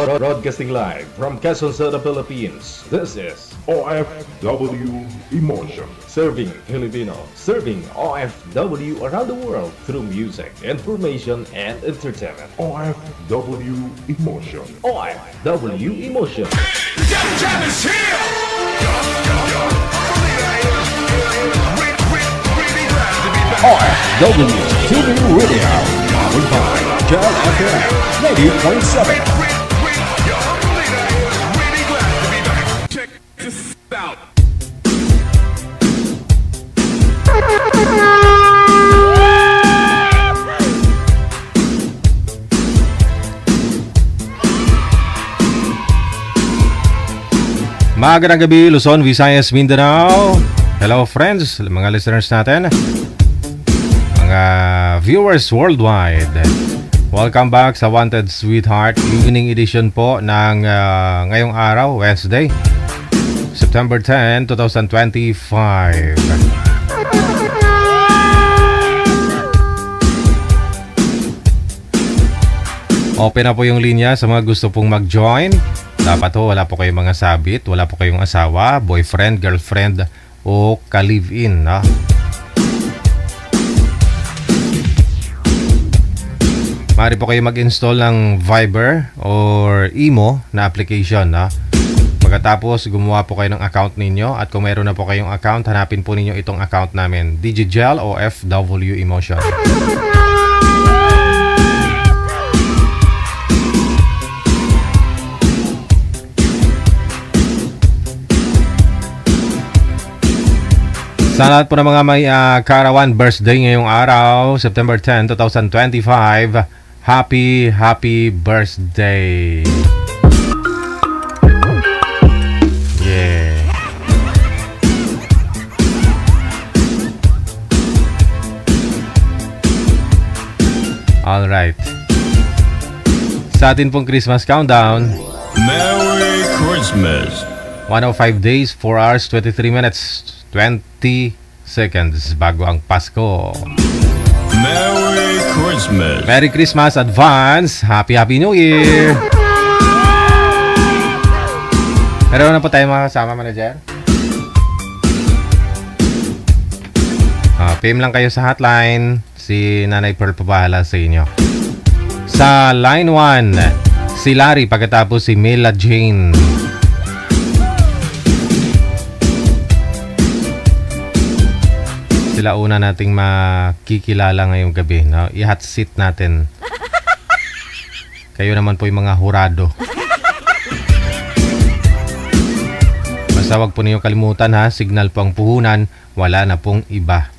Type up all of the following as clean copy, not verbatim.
Broadcasting live from Quezon City, Philippines. This is OFW Emotion. Serving Filipino, serving OFW around the world through music, information, and entertainment. OFW Emotion. OFW Emotion. OFW TV Radio, powered by Cal FM 90.7. Magandang gabi, Luzon, Visayas, Mindanao. Hello friends, mga listeners natin, mga viewers worldwide. Welcome back sa Wanted Sweetheart Evening Edition po ng ngayong araw, Wednesday, September 10, 2025. Open na po yung linya sa mga gusto pong mag-join. Dapat ho, wala po kayong mga sabit, wala po kayong asawa, boyfriend, girlfriend, o ka-live-in, no? Maaari po kayo mag-install ng Viber or Imo na application, no? Pagkatapos, gumawa po kayo ng account ninyo, at kung mayroon na po kayong account, hanapin po ninyo itong account namin, Digigel o FW Emotion. Sa lahat po ng mga may Karawan birthday ngayong araw, September 10, 2025, happy birthday! Yeah! Alright. Sa atin pong Christmas countdown, Merry Christmas! 105 days, 4 hours, 23 minutes, 20 seconds bago ang Pasko. Merry Christmas! Merry Christmas advance! Happy New Year! Meron na po tayo mga kasama, manager. PM lang kayo sa hotline. Si Nanay Pearl pabahala sa inyo. Sa line 1, si Larry, pagkatapos si Mela Jane. Sila una nating makikilala ngayong gabi, no? I-hot seat natin. Kayo naman po yung mga hurado. Basta wag po niyo kalimutan, ha, signal po ang puhunan, wala na pong iba.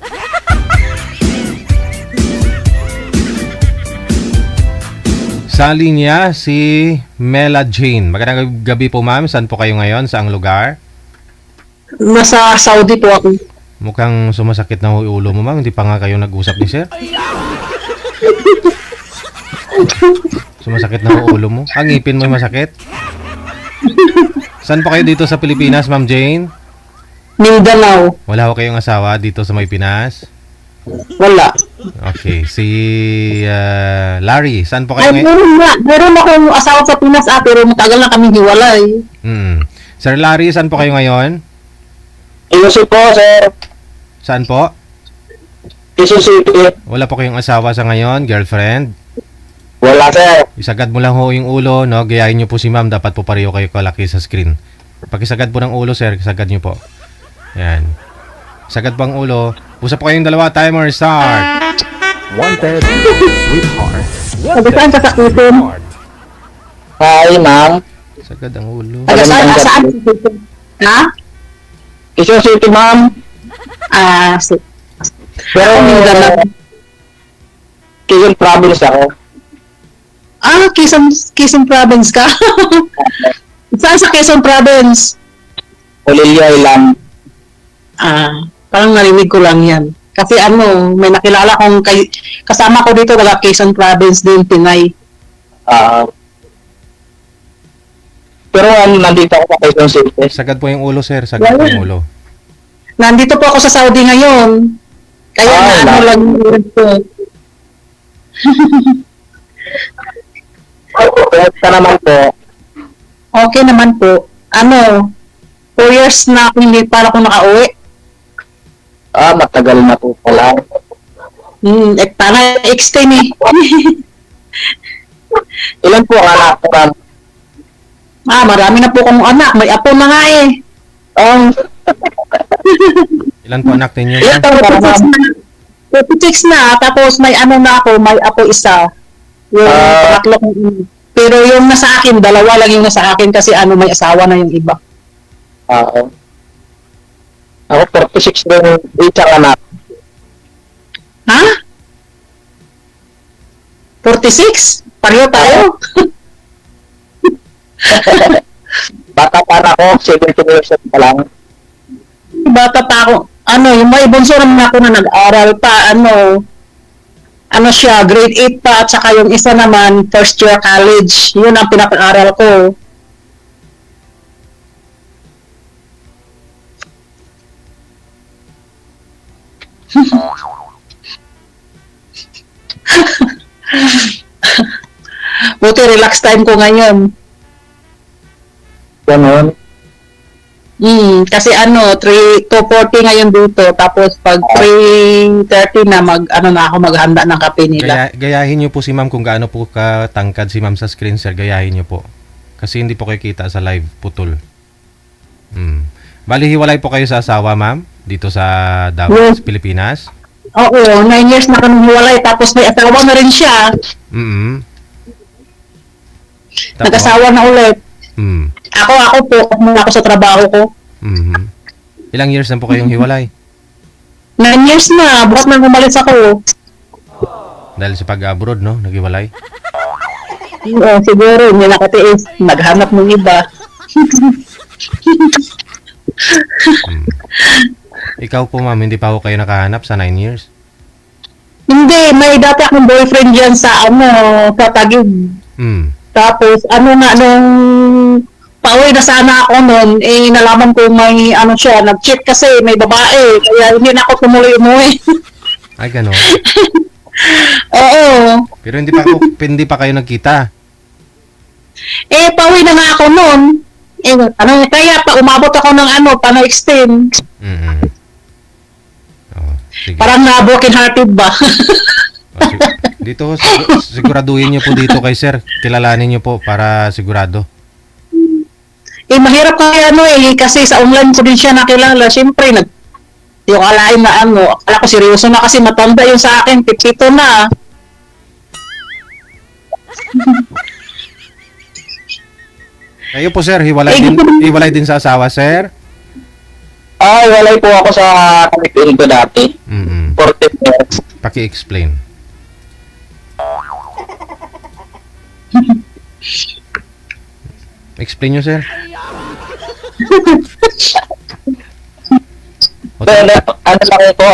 Sa linya si Mela Jane. Magandang gabi po, ma'am. Saan po kayo ngayon? Saang lugar? Nasa Saudi po ako. Mukhang sumasakit na yung ulo mo, ma'am. Hindi pa nga kayo nag-usap ni sir. Sumasakit na yung ulo mo. Ang ngipin mo yung masakit. Saan pa kayo dito sa Pilipinas, Ma'am Jane? Mindanao. Wala ko kayong asawa dito sa may Pinas? Wala. Okay. Si Larry, saan po kayo Ay, ngayon? meron akong asawa sa Pinas, pero matagal na kami hiwalay. Sir Larry, saan po kayo ngayon? Inusin po, sir. Saan po? Inusin po. Wala po kayong asawa sa ngayon, girlfriend? Wala, sir. Isagad mo lang ho yung ulo, no? Gayahin nyo po si ma'am. Dapat po pareho kayo kalaki sa screen. Pakisagad po ng ulo, sir. Isagad nyo po. Yan. Sagad po ang ulo. Usap po kayong dalawa. Timer, start! Wanted Sweetheart. Saan sasakitin? Hi, ma'am. Sagad ang ulo. Saan? Ha? Inusin, ma'am. Pero Mindanao. Quezon Province ako. Quezon Province ka? Saan sa Quezon Province? Olilio Island. Parang narinig ko lang yan. Kasi may nakilala kong kasama ko dito, taga Quezon Province din, Pinay. Pero nandito ako sa Quezon City. Sagad po yung ulo, sir. Sagad po yung ulo. Nandito po ako sa Saudi ngayon. Kaya lang ito. Kaya naman po, Okay naman po. 4 years na ako hindi para ako nakauwi. Matagal na po pala. Para extend eh. Ilan po ang anak po, ma'am? Marami na po akong anak. May apo na nga eh. Ilan po anak ninyo? Ilan taon ka, ma'am? 56 na. Tapos may na ako, may apo isa. Yung pangatlo kong pero yung nasa akin, 2 lang yung nasa akin kasi may asawa na yung iba. Ako 46 din isang anak. Ha? 46? Pareho tayo? Bata pa na ako, 17 years old pa lang. Bata pa ako. Yung may bunso naman ako na nag-aral pa, siya, grade 8 pa, at saka yung isa naman, first year college. Yun ang pinapag-aral ko. Buti relax time ko ngayon. Ganun. Kasi 2:40 ngayon dito, tapos pag 3:30 na ako maghanda ng kape nila. Gayahin niyo po si ma'am kung gaano po katangkad si ma'am sa screen, sir. Gayahin niyo po. Kasi hindi po kayo kita sa live, putol. Bali, hiwalay po kayo sa asawa, ma'am? Dito sa Davao, Yes. Pilipinas? Oo, 9 years na kami hiwalay, tapos may asawa na rin siya. Nag-asawa na ulit. Ako po, muna ako sa trabaho ko. Ilang years na po kayong hiwalay? 9 years na, bukas na umalis ako. Dahil sa pag-abroad, no? Naghiwalay? Siguro, hindi nakatiis. Naghanap ng iba. Ikaw po, ma'am, hindi pa ako kayo nakahanap sa 9 years? Hindi, may dati akong boyfriend dyan sa sa Taguig. Tapos, nung pauwi na sana ako noon, nalaman ko may, siya, nag-cheat kasi, may babae, kaya hindi na ako tumuloy-umuwi. Ay, gano'n. Oo. Pero hindi pa kayo nagkita. Pauwi na nga ako noon. Kaya pa umabot ako ng pa-extend. Sige. Parang na-broken hearted ba? Dito, siguraduhin niyo po dito kay sir. Kilalanin niyo po para sigurado. Mahirap kaya kasi sa online ko din siya nakilala. Siyempre, yung alain na akala ko seryoso na kasi matanda yung sa akin, 52 na. Kayo po sir, hiwalay din sa asawa, sir? Walay po ako sa kanipin ko dati. 40 years. Paki-explain. Explain nyo, sir. Pero lang ito,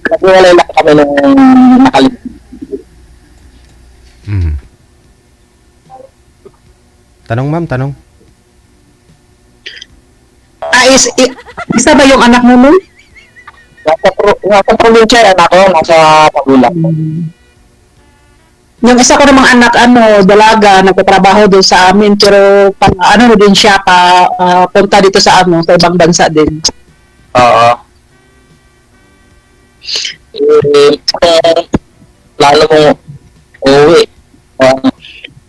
naghiwalay lang kami nung nakalimutan. Tanong, ma'am, tanong. Isa ba yung anak mo nun? Nasa probinsya, anak ko, nasa Pagulang. Yung isa ko namang anak, dalaga, nagtatrabaho doon sa amin, pero din siya, punta dito sa sa ibang bansa din. Oo. Lalo mong uuwi.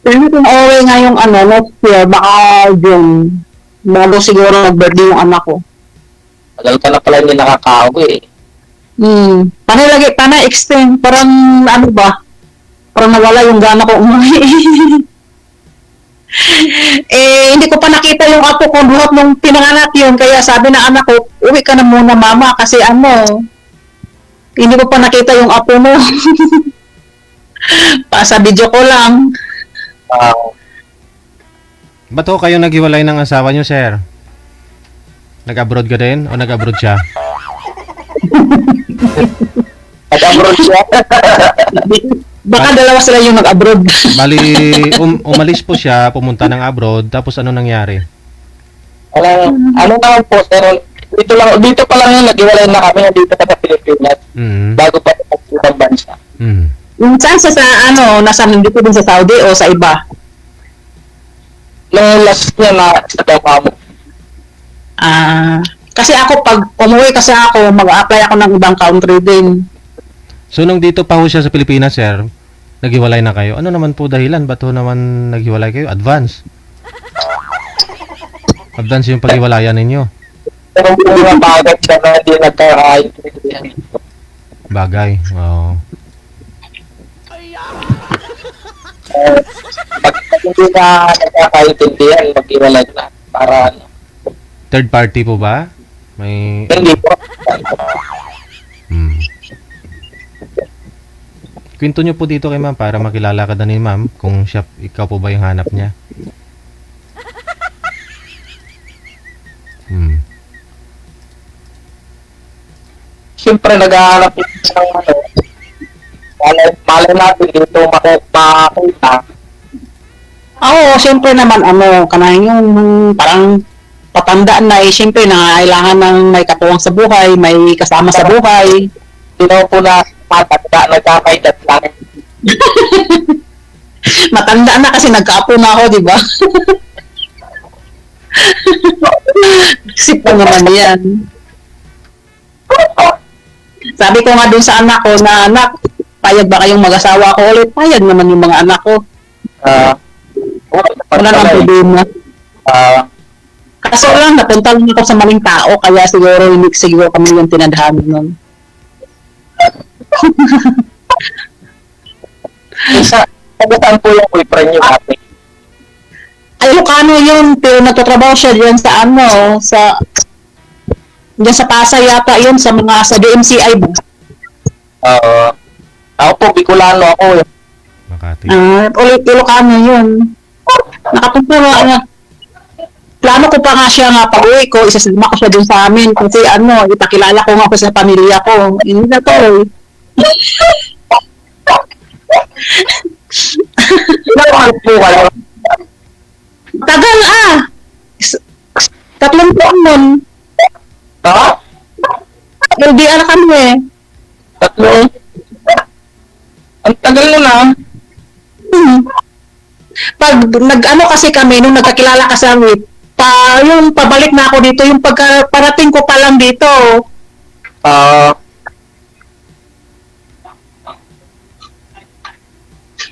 Pero kung uuwi nga yung next year, baka June, bago siguro mag-birthday yung anak ko. Tagal ka na pala hindi nakaka-uwi. Paano extend, parang parang nawala yung gana ko umuwi. Hindi ko pa nakita yung apo ko buhat nung pinanganak yun, kaya sabi ng anak ko, uwi ka na muna mama, kasi hindi ko pa nakita yung apo mo. Sa video ko lang. Ba't ho kayo naghiwalay ng asawa nyo, sir? Nag-abroad ka din o nag-abroad siya? Nag-abroad siya. Baka dalawa sila yung nag-abroad. Bali, umalis po siya, pumunta ng abroad, tapos ano nangyari? Ano naman po, pero dito pa lang yung naghiwalay na kami dito pa sa Pilipinas. Bago pa sa ibang bansa. Saan sa nasa nandito din sa Saudi o sa iba? Nung last niya na sa daw mo. Kasi ako, pag umuwi kasi ako, mag-apply ako ng ibang country din. So, nung dito pa ho siya sa Pilipinas, sir, naghiwalay na kayo. Ano naman po dahilan? Ba't ho naman naghiwalay kayo? Advance. Advance yung paghiwalayan ninyo. Pero kung mga bagay siya na hindi nagkakaintindihan. Bagay. Oo. Pag hindi na nagkakaintindihan, mag-iwalay na. Para ano. Third party po ba? May... Hindi po. Kwento nyo po dito kay ma'am para makilala ka na ni ma'am kung siya, ikaw po ba yung hanap niya. Siyempre, naghahanap din ng ano. Malay natin dito makita. Oo, siyempre naman, kanahin yung parang patandaan na siyempre nangailangan ng may katuwang sa buhay, may kasama sa buhay. Sino po na matanda, nagkakaidat lang. Matanda na kasi nagkaapo na ako, di ba? Isip ko naman yan. Sabi ko nga dun sa anak ko na, anak, payag ba kayong mag-asawa ko ulit? Payag naman yung mga anak ko. Wala nang problema. Kaso lang, napunta lang ako sa maling tao, kaya siguro kami yung tinadhana nun. Saan po yung boyfriend niyo ate? Ay, Ilocano yun, pero nagtatrabaho siya diyan sa diyan sa Pasay yata yun, sa DMCI ba? Ako po, Bicolano ako eh. Makati. Ilocano yun. Nakapunta na, plano ko pa nga siya nga pag-uwi ko, isasama ko siya dun sa amin kasi ipakilala ko nga ko sa pamilya ko. Hindi na to eh. Ilang po kayo? Tagal 3 taon nun. Ha? LDR kami eh. 3? Ang tagal nun Pag kasi kami, nung nagkakilala kasi yung pabalik na ako dito, yung parating ko pa lang dito.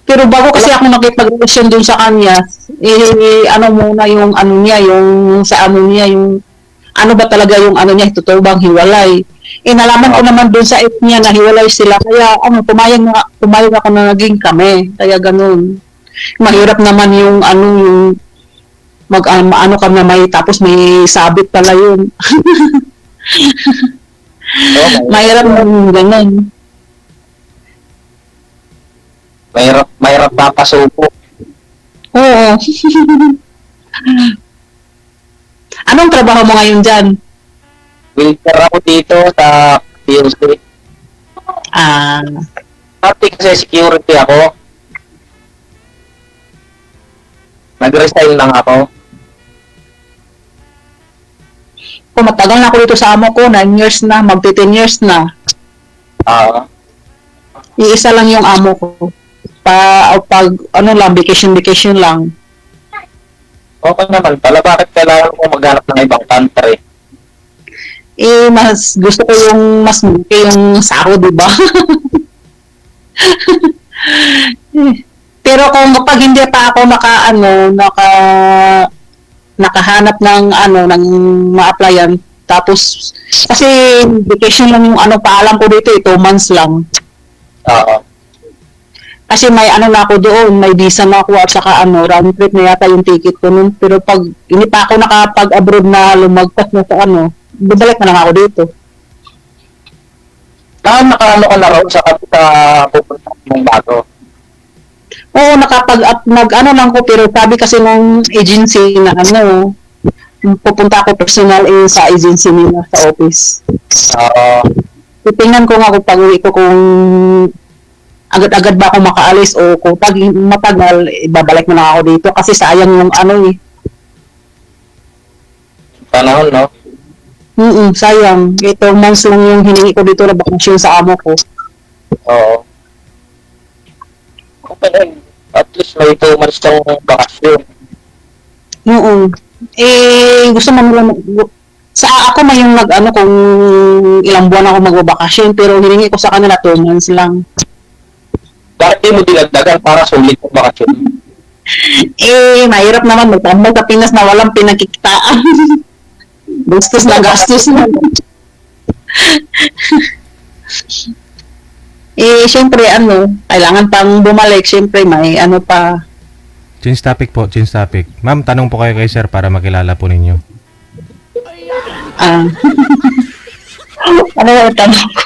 Pero bago kasi ako nakipag-relasyon dun sa kanya, muna yung niya, yung sa niya, yung ba talaga yung niya, totoo bang hiwalay. Nalaman ko naman dun sa ex niya na hiwalay sila, kaya pumayag ako na naging kami, kaya ganun. Mahirap naman yung ka na tapos may sabit pala yun. Mahirap naman ganun. Mahirap papasuko. Oo. Anong trabaho mo ngayon dyan? Wilker ako dito sa PLC. Dati kasi security ako. Nag-resign lang ako. Matagal na ako dito sa amo ko, 9 years na, magti 10 years na. Iisa lang yung amo ko. Pag vacation lang. Okay naman pala. Bakit kailangan ko maghanap ng ibang country? Mas gusto ko yung mas malaki yung sahod, di ba? Pero kung kapag hindi pa ako nakahanap ng ma-applyan, tapos kasi vacation lang yung paalam ko dito, 2 months lang. Kasi may na ako doon, may visa na ako at saka round trip na yata yung ticket ko nun. Pero pag hindi pa ako nakapag-abroad na lumagpas na sa babalik na lang ako dito. Nakaano ka na raw sa pupunta mong bago? Oo, lang ko, pero sabi kasi ng agency na pupunta ako personal sa agency nila sa office. Titingnan ko nga kung pag-uwi ko kung agad-agad ba ako makaalis o kung pag matagal, babalik na lang ako dito kasi sayang yung Panahon, no? Sayang. 8 months lang yung hiningi ko dito na bakasyon sa amo ko. Oo. Okay, at least may 2 months kang bakasyon. Oo. Gusto mo nila sa ako may yung nag-ano kung ilang buwan ako magbabakasyon pero hiningi ko sa kanila 2 months lang. Bakit di mo dinagdagan para sulit ang bakasyon? Mahirap naman magtambal sa Pinas na walang pinagkikitaan. Gastos na gastos na. Siyempre, kailangan pang bumalik. Siyempre, may ano pa. Change topic po, change topic. Ma'am, tanong po kayo kay sir para makilala po ninyo. Ano yung tanong ko?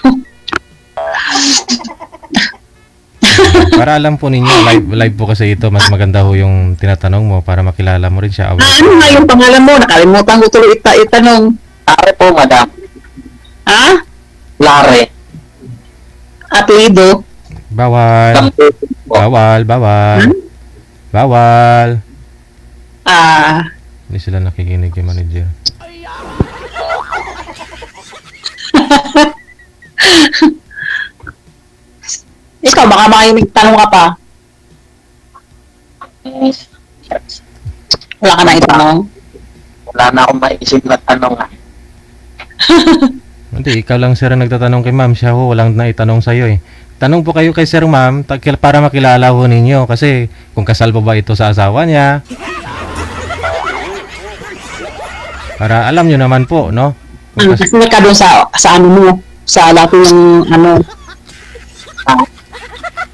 Para alam po ninyo, live po kasi ito, mas maganda ho yung tinatanong mo para makilala mo rin siya. Ano nga yung pangalan mo? Nakalimutan ko tuloy itanong. Lare po, madam. Ha? Lare. Apelido? Bawal. Bawal, bawal. Bawal. Hindi sila nakikinig yung manager. Ikaw, baka may tanong ka pa. Wala ka na itanong? Wala na akong maisip na tanong. Hindi, ikaw lang sir ang nagtatanong kay ma'am. Siya ho, walang naitanong sa'yo eh. Tanong po kayo kay sir ma'am para makilala ho ninyo. Kasi kung kasal po ba ito sa asawa niya. Para alam nyo naman po, no? Kasi ka doon sa ano mo, sa dati ng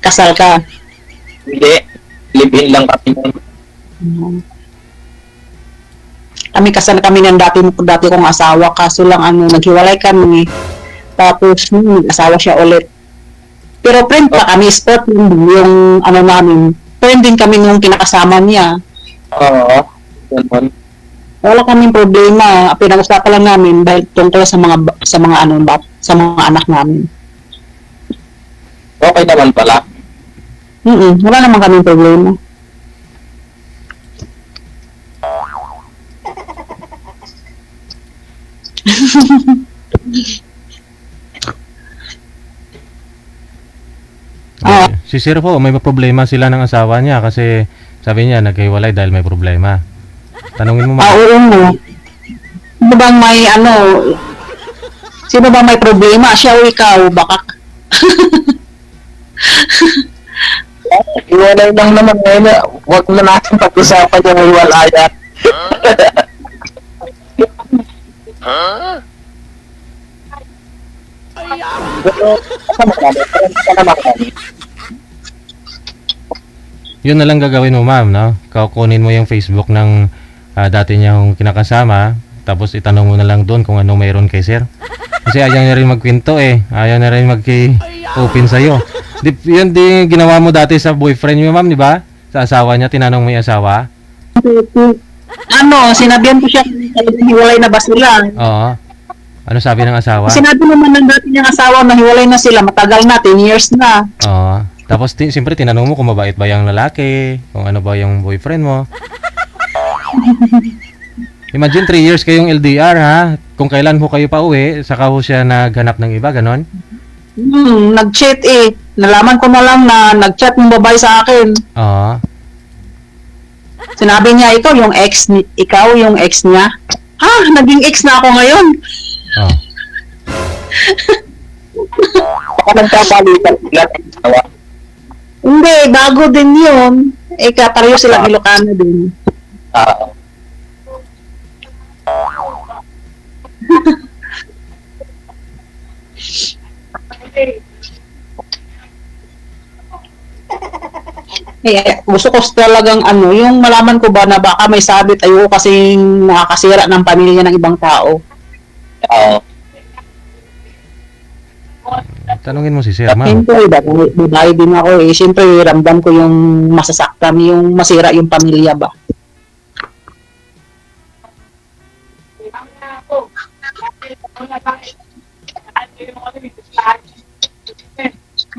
kasal ka. Hindi. Live-in lang kami. Kami kasal kami ng dati kong asawa, kaso lang naghiwalay kami. Tapos nag-asawa siya ulit. Pero friend pa kami, sport yung namin. Friend din kami nung kinakasama niya. Oo. Ganun. Wala kaming problema. Pinag-usapan lang namin dahil tungkol sa mga anak namin. Okay naman pala. Wala naman kaming problema. Si sir po, may problema sila ng asawa niya kasi sabi niya naghiwalay dahil may problema. Tanungin mo ma'am. Oo mo. Sino bang may problema? Siya o ikaw? Baka. Iwalay lang naman ngayon. Huwag na natin pag-usapan yung iwalayan. Yun na lang gagawin mo ma'am, no? Kukunin mo yung Facebook ng dati niyang kinakasama, tapos itanong mo na lang doon kung ano mayroon kay sir. Kasi ayaw niya rin magkwento eh. Ayaw na rin mag-open sa'yo. Yun din ginawa mo dati sa boyfriend niyo ma'am, di ba? Sa asawa niya, tinanong mo yung asawa. Sinabihan ko siya, hiwalay na ba sila? Oo. Ano sabi ng asawa? Sinabi naman ng dati niyang asawa na hiwalay na sila, matagal na, 10 years na. Oo. Tapos siyempre tinanong mo kung mabait ba yung lalaki, kung ano ba yung boyfriend mo. Imagine 3 years kayong LDR ha. Kung kailan ho kayo pa uwi, saka ho siya naghanap ng iba, ganon? Nag-chat eh. Nalaman ko na lang na nag-chat ng babae sa akin. Oo. Sinabi niya, ikaw yung ex niya. Naging ex na ako ngayon. Oh. Baka nagkabalitan sila. Hindi, bago din yun. Pareho sila Ilocano din. Gusto ko talagang yung malaman ko ba na baka may sabit, ayoko kasing nakakasira ng pamilya ng ibang tao. Tanungin mo si sir ma'am. Siyempre, babae din ako eh. Siyempre, ramdam ko yung masasaktan, yung masira yung pamilya ba.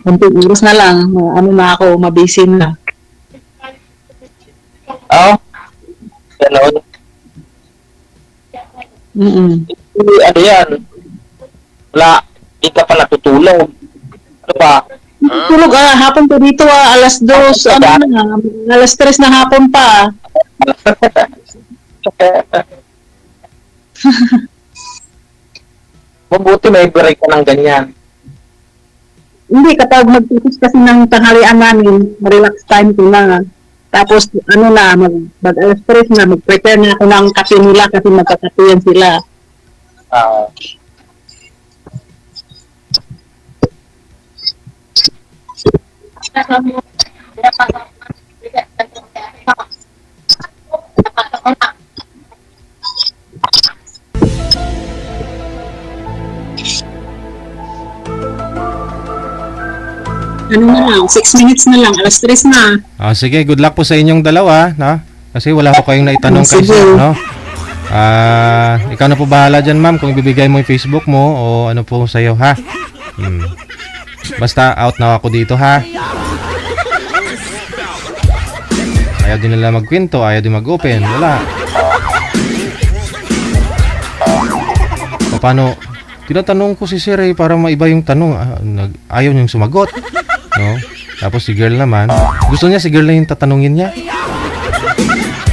Kunting oras na lang, mabisi na. Ganon. Ano yan? Wala, hindi ka pa natutulog. Ano ba? Tulog hapon po dito alas 2, alas 3 na hapon pa. Mabuti may break ka ng ganyan. Hindi, kapag magtitis kasi ng tanghalian namin, relax time ko na. Tapos, ano na, mag-alas 3 na, mag-prepare na ako ng kape nila kasi magkakapiyan sila. Ah, Ano na lang, 6 minutes na lang, alas 3 na. Sige, good luck po sa inyong dalawa, no? Kasi wala ko kayong naitanong kay Sige. sir, no? Ikaw na po bahala dyan, ma'am, kung ibibigay mo yung Facebook mo o ano po sa'yo, ha? Basta out na ako dito, ha? Ayaw din nila magkwento, ayaw din mag-open, wala. O paano? Tinatanong ko si sir para maiba yung tanong, ayaw niyang sumagot, no? Tapos si girl naman, gusto niya si girl na yung tatanungin niya.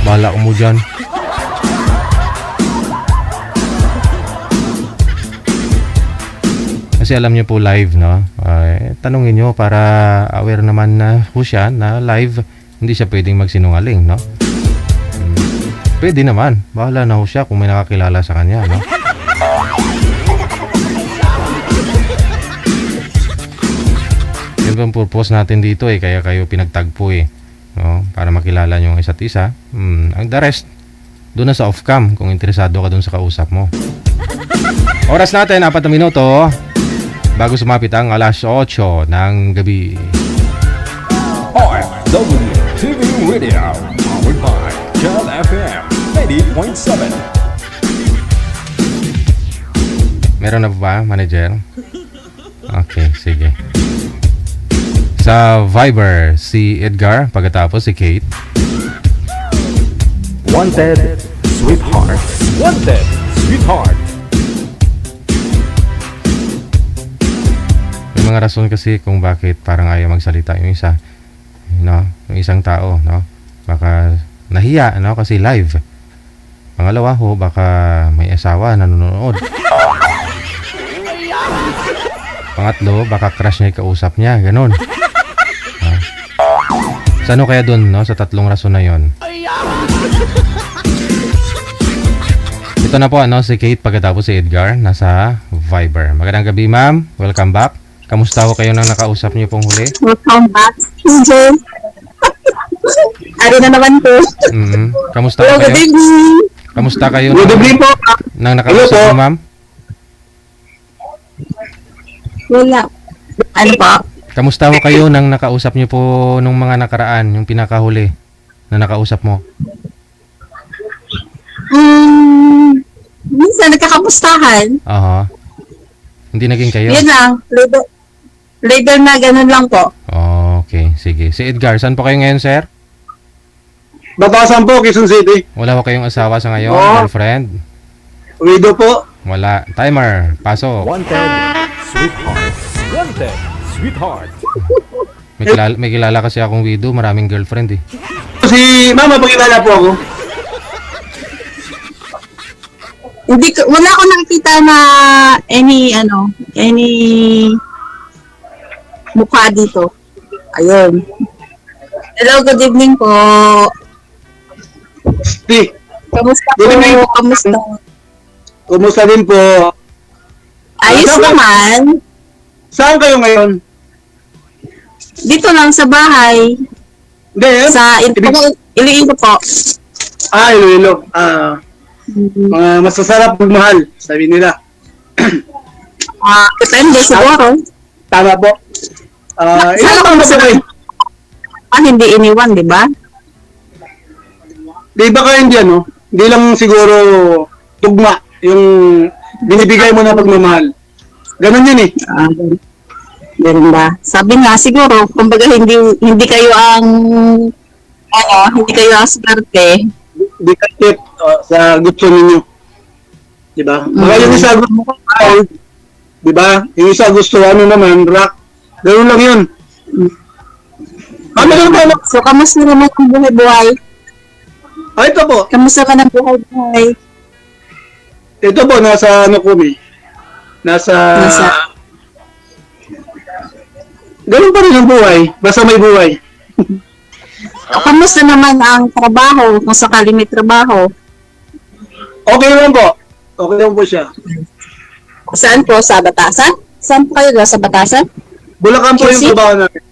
Bahala ko mo dyan. Kasi alam niyo po live, no? Tanungin niyo para aware naman na po siya na live. Hindi siya pwedeng magsinungaling, no? Pwede naman. Bahala na ho siya kung may nakakilala sa kanya, no? Yun ang purpose natin dito kaya kayo pinagtagpo no? Para makilala nyo ang isa't isa. Ang the rest, doon na sa off-cam kung interesado ka doon sa kausap mo. Oras natin, 4 na minuto bago sumapit ang alas 8 ng gabi. RWTV Radio, powered by Cal FM 80.7. Meron na ba, manager? Okay, sige. Sa Viber, si Edgar, pagkatapos si Kate. Wanted, sweetheart. Wanted, sweetheart. May mga rason kasi kung bakit parang ayaw magsalita yung isa, no? Yung isang tao, no? Baka nahiya, no? Kasi live. Pangalawa ho, baka may asawa na nanonood. Pangatlo, baka crush niya yung kausap niya, ganun. Sa ano kaya dun, no? Sa tatlong rason na yon. Ito na po, si Kate pagkatapos si Edgar, nasa Viber. Magandang gabi, ma'am. Welcome back. Kamusta ho kayo nang nakausap niyo pong huli? Welcome back. Enjoy. Ari na naman po. Kamusta Hello, ho good kayo? evening. Kamusta kayo good evening po. nang nakausap Hello po. niyo, ma'am? Wala. Ano pa? Kamusta ho kayo nang nakausap niyo po nung mga nakaraan, yung pinakahuli na nakausap mo? Minsan nagkakamustahan. Aha. Hindi naging kayo? Yun lang. Later na ganun lang po. Okay, sige. Si Edgar, saan po kayo ngayon, sir? Batasan po, Quezon City. Wala ho kayong asawa sa ngayon, Oo. girlfriend? Widow po. Wala. Timer, pasok. Wanted, sweetheart. Wanted, sweetheart. May kilala kasi akong widow, maraming girlfriend Si Mama, pagkilala po ako. Wala ko nakikita na any mukha dito. Ayun. Hello, good evening po. Kamusta po? Good evening po. Kamusta? Kumusta din po? Ayos Ano ba? naman. Saan kayo ngayon? Dito lang sa bahay. Hindi, Sa Iloilo po. Iloilo. Mga masasarap magmahal, sabi nila. Depende siguro. Tama po. Ilan taon na po kayo? Hindi iniwan, di ba? Di ba kayo hindi Hindi lang siguro tugma yung binibigay mo na pagmamahal. Ganon yun Ganun ba? Sabi nga siguro, kumbaga hindi kayo ang hindi kayo ang swerte. Di kahit sa gusto ninyo. Di ba? Baka yung isa gusto di ba? Yung isa gusto naman, rock. Ganoon lang yun. So, kamusta naman ang buhay-buhay? Ito po. Kamusta ka ng buhay? Ito po, nasa ano po, Nasa... Ganun pa rin ang buhay. Basta may buhay. Kamusta naman ang trabaho? Kung sakali may trabaho? Okay lang po. Okay lang po siya. Saan po? Sa Batasan? Saan po kayo? Sa Batasan? Bulacan po yung QC? trabaho namin.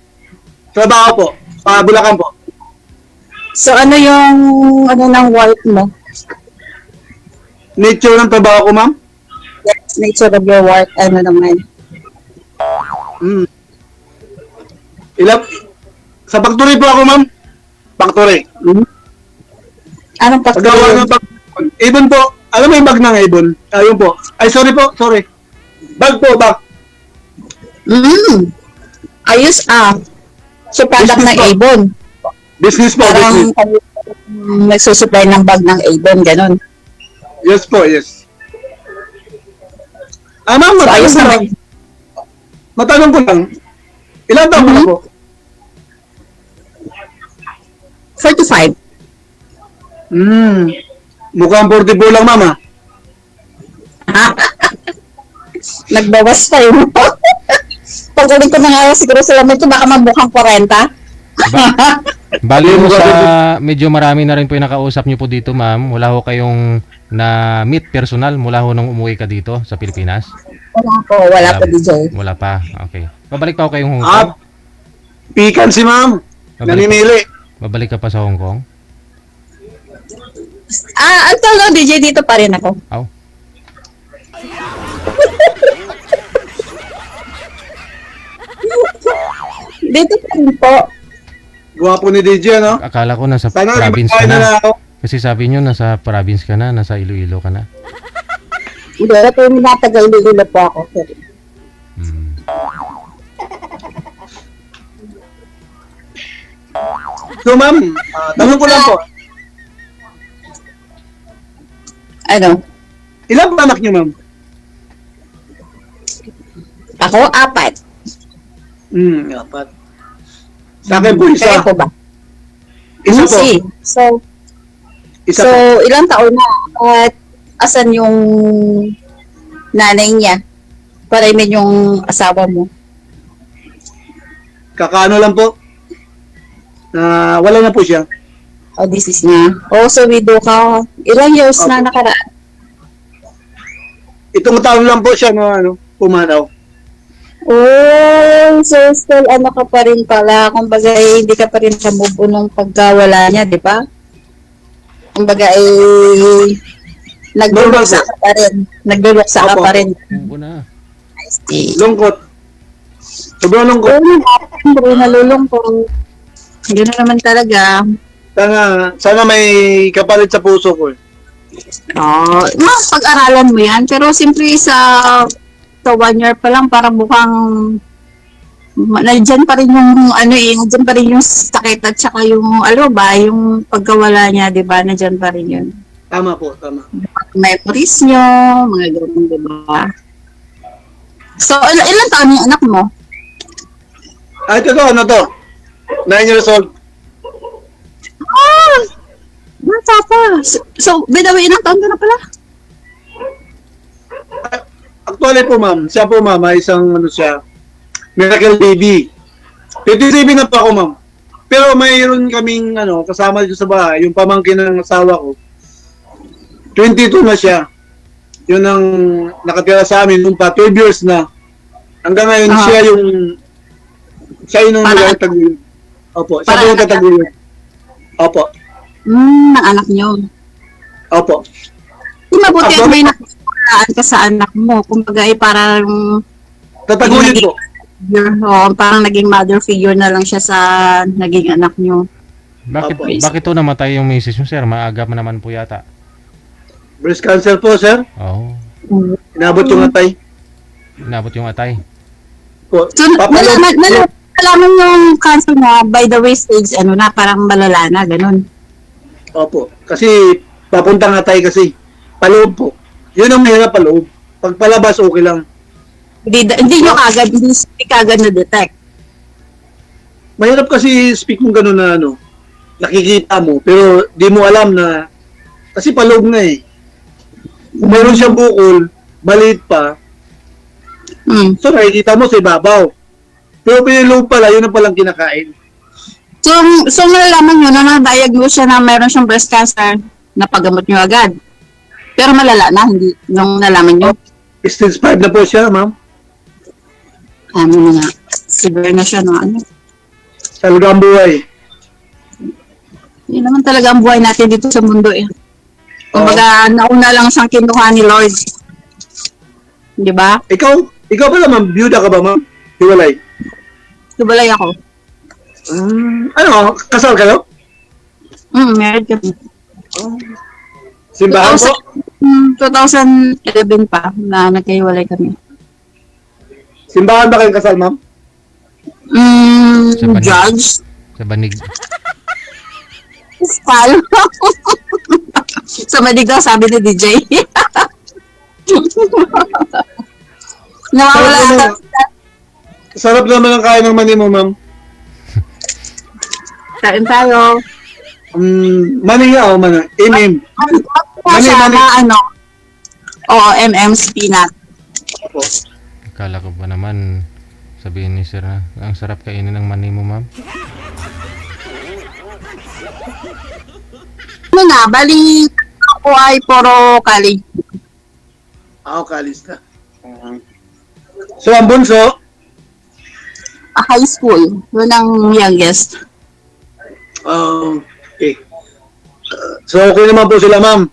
Trabaho po. Bulacan po. So ano yung ng work mo? Nature ng trabaho ko, ma'am? Yes, nature of your work. Ano naman? Hmm. Sa factory po ako, ma'am. Factory. Anong Paggawa factory? ng bag. Ibon po. Alam mo yung bag ng ibon? Ayun po. Ay, sorry po. Sorry. Bag po, bag. Ayos So product Business ng po. Avon. Business po, Parang business. nagsusupply ng bag ng Avon, ganun. Yes po, yes. Ma'am, So ayos naman. Matanong ko lang. Ilan taon ka na po? 45. Mukhang 44 lang, mama. Nagbawas pa yun. Pagdating ko na nga siguro sa lamin ko, baka mamukhang 40. Bali mo sa medyo marami na rin po yung nakausap niyo po dito, ma'am. Wala ho kayong na-meet personal mula ho nung umuwi ka dito sa Pilipinas? Wala po, DJ. Wala pa. Okay. Babalik pa ho kayong Hong Ah, Kong? pikan si ma'am. Namimili. Babalik ka pa sa Hong Kong? Until now, DJ, dito pa rin ako. Aw. Dito pa rin po. Gwapo ni DJ, no? Akala ko nasa Sana province ka rin na na. ako. Kasi sabi niyo nasa province ka na, nasa Iloilo ka na. Hindi, ito yung natagaw-lilo po ako. Hmm. So, ma'am, tanong ko lang po. Ano? Ilan ba anak niyo, ma'am? Ako, 4. Apat. Sa akin po isa. Kaya po ba? Isa po. Isa So, po. ilang taon na? At asan yung nanay niya? Para imin yung asawa mo. Kakaano lang po. Wala na po siya. Oh, this is niya. Oh, so widow ka. Ilang years na Opo. nakaraan? Itong taon lang po siya na pumanaw. Oh, so still ano ka pa rin pala. Kumbaga, hindi ka pa rin kamove nung pagkawala niya, di ba? Kumbaga, nagluluksa ka pa rin. Nagluluksa ka Opo. pa rin. Oo na. I see. Lungkot. Sobrang lungkot. Oo, nalulungkot. Gano'n naman talaga. Sana may kapalit sa puso ko. Mas pag-aralan mo yan. Pero simpre sa 1 year pa lang, parang mukhang nandiyan pa rin yung nandiyan pa rin yung sakit at saka yung yung pagkawala niya, 'di ba? Nandiyan pa rin yun. Tama po, tama. Memories niyo, mga ganun, 'di ba? So, ilan taon yung anak mo? Ito ano to? 9 years old. Bata pa. So, by the way, ilang taon ka na pala? Actually po, ma'am. Siya po, ma'am, ay isang miracle baby. 57 na po ako, ma'am. Pero mayroon kaming kasama dito sa bahay, yung pamangkin ng asawa ko. 22 na siya. Yun ang nakatira sa amin nung pa 12 years na. Hanggang ngayon siya yung nagtataguyod. Opo, siya po yung tataguyod. Opo. Ng anak niyo. Opo. Di mabuti Ako? at may nakasulaan ka sa anak mo. Kumbaga parang Tataguyod po. parang naging mother figure na lang siya sa naging anak niyo. Opo. Bakit to namatay yung misis mo, sir? Maaga pa naman po yata. Breast cancer po, sir. Oo. Inabot yung atay. Inabot yung atay. Po. So, nalaman yung cancer na by the way stage, na parang malala na, ganun. Opo. Kasi papuntang atay kasi. Paloob po. Yun ang mahirap paloob. Pag palabas, okay lang. Hindi nyo kagad, hindi kagad na-detect. Mahirap kasi speak mong gano'n na nakikita mo, pero di mo alam na, kasi paloob na eh. Kung mayroon siyang bukol, maliit pa, Hmm. so nakikita mo sa ibabaw. Pero piniloob pala, yun ang palang kinakain. So malalaman nyo na na-diagnose siya na meron siyang breast cancer, napagamot nyo agad. Pero malala na, hindi, nung nalaman nyo. Stage 5 na po siya, ma'am. Ano na nga, severe na siya, no? Ano? Talagang buhay. Yun naman talaga ang buhay natin dito sa mundo eh. Kumbaga, nauna lang siyang kinuha ni Lord. Di ba? Ikaw pala, ma'am, byuda ka ba, ma'am? Hiwalay. Tubalay ako. Ano, kasal kayo? Married kami. Simbahan po? 2011 pa na nagkahiwalay kami. Simbahan ba kayong kasal, ma'am? Sa banig. Judge? Sa banig. Pal. Sa banig daw, sabi ni DJ. Nawawala ata. Sarap naman ang kain ng mani mo, ma'am. Kain tayo. Mani nga, mani. MM. Siya Mani. na ano. Oo, spinat. Akala ko ba naman sabihin ni sir na ang sarap kainin ng mani mo, ma'am. Ano na, bali ako ay puro kali. Ako, kalis na. So, ang bunso, High school. Yun ang youngest. okay. So, okay naman po sila, ma'am.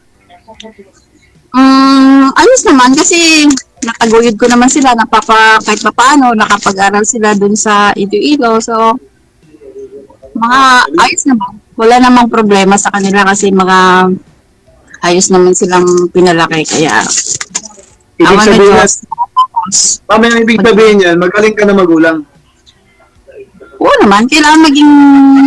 Ayos naman kasi nakaguyod ko naman sila kahit pa paano nakapag-aral sila dun sa Iloilo. So, mga ayos naman. Wala namang problema sa kanila kasi mga ayos naman silang pinalaki. Kaya, Ibig awan na sabihin Diyos. ma'am, ang ibig sabihin yan, magaling ka na magulang. Oo naman, kailangan maging,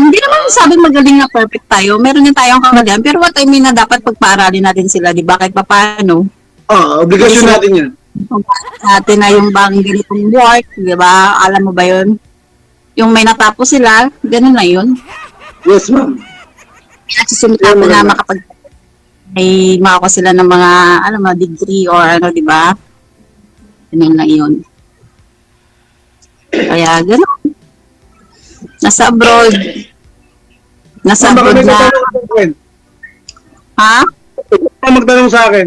hindi naman sabing magaling na perfect tayo. Meron din tayong kamalian. Pero what I mean na dapat pagpaaralin natin sila, di ba? Kahit pa paano. Obligasyon natin yan. Kung natin na yung bang ganitong work, di ba? Alam mo ba yun? Yung may natapos sila, ganun na yun. Yes, ma'am. Nagsusunod natin na makapag may makakuha sila ng mga degree or ano, di ba? Ganun lang yun. Kaya ganun. Nasa abroad. Nasa Ma'am, baka abroad may na. magtanong sa akin. Ha? Baka magtanong sa akin.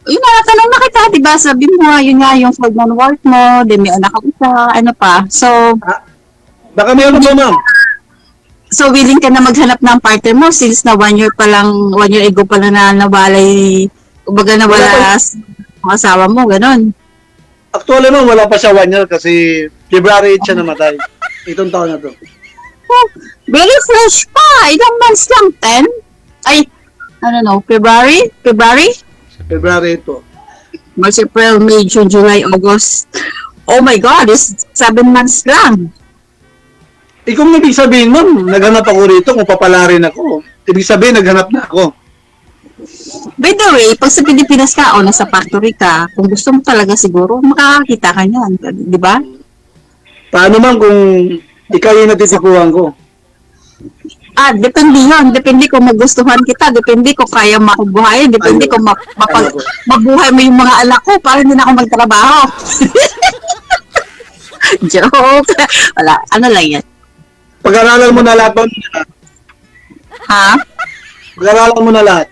Yun na, tanong na kita, di ba? Sabi mo, yun nga, yung full man work mo, then may anak ako sa, ano pa. So, Baka may ano ba, ma'am? So, willing ka na maghanap ng partner mo since na 1 year ago pa lang na nawalay, kumbaga nawala ang asawa mo, ganun. Actually, ma'am, wala pa siya 1 year kasi February 8 siya namatay. Itong taon na to. Oh, very fresh pa. Ilang months lang, 10? Ay, I don't know, February? February 8 po. March, April, May, June, July, August. Oh my God, it's 7 months lang. Kung ibig sabihin, ma'am, naghanap ako rito kung papalarin ako. Ibig sabihin, naghanap na ako. By the way, pag sa Pilipinas ka o nasa factory ka, kung gusto mo talaga siguro, makakakita ka niyan, di ba? Paano, ma'am, kung ikaw yung natitipuhan ko? Depende yun. Depende kung magustuhan kita. Depende kung kaya makubuhayin. Depende kung mabuhay mo yung mga anak ko para hindi na ako magtrabaho. Joke. Wala. Ano lang yan? Pag-aralan mo na lahat, ma'am. Ha? Pag-aralan mo na lahat.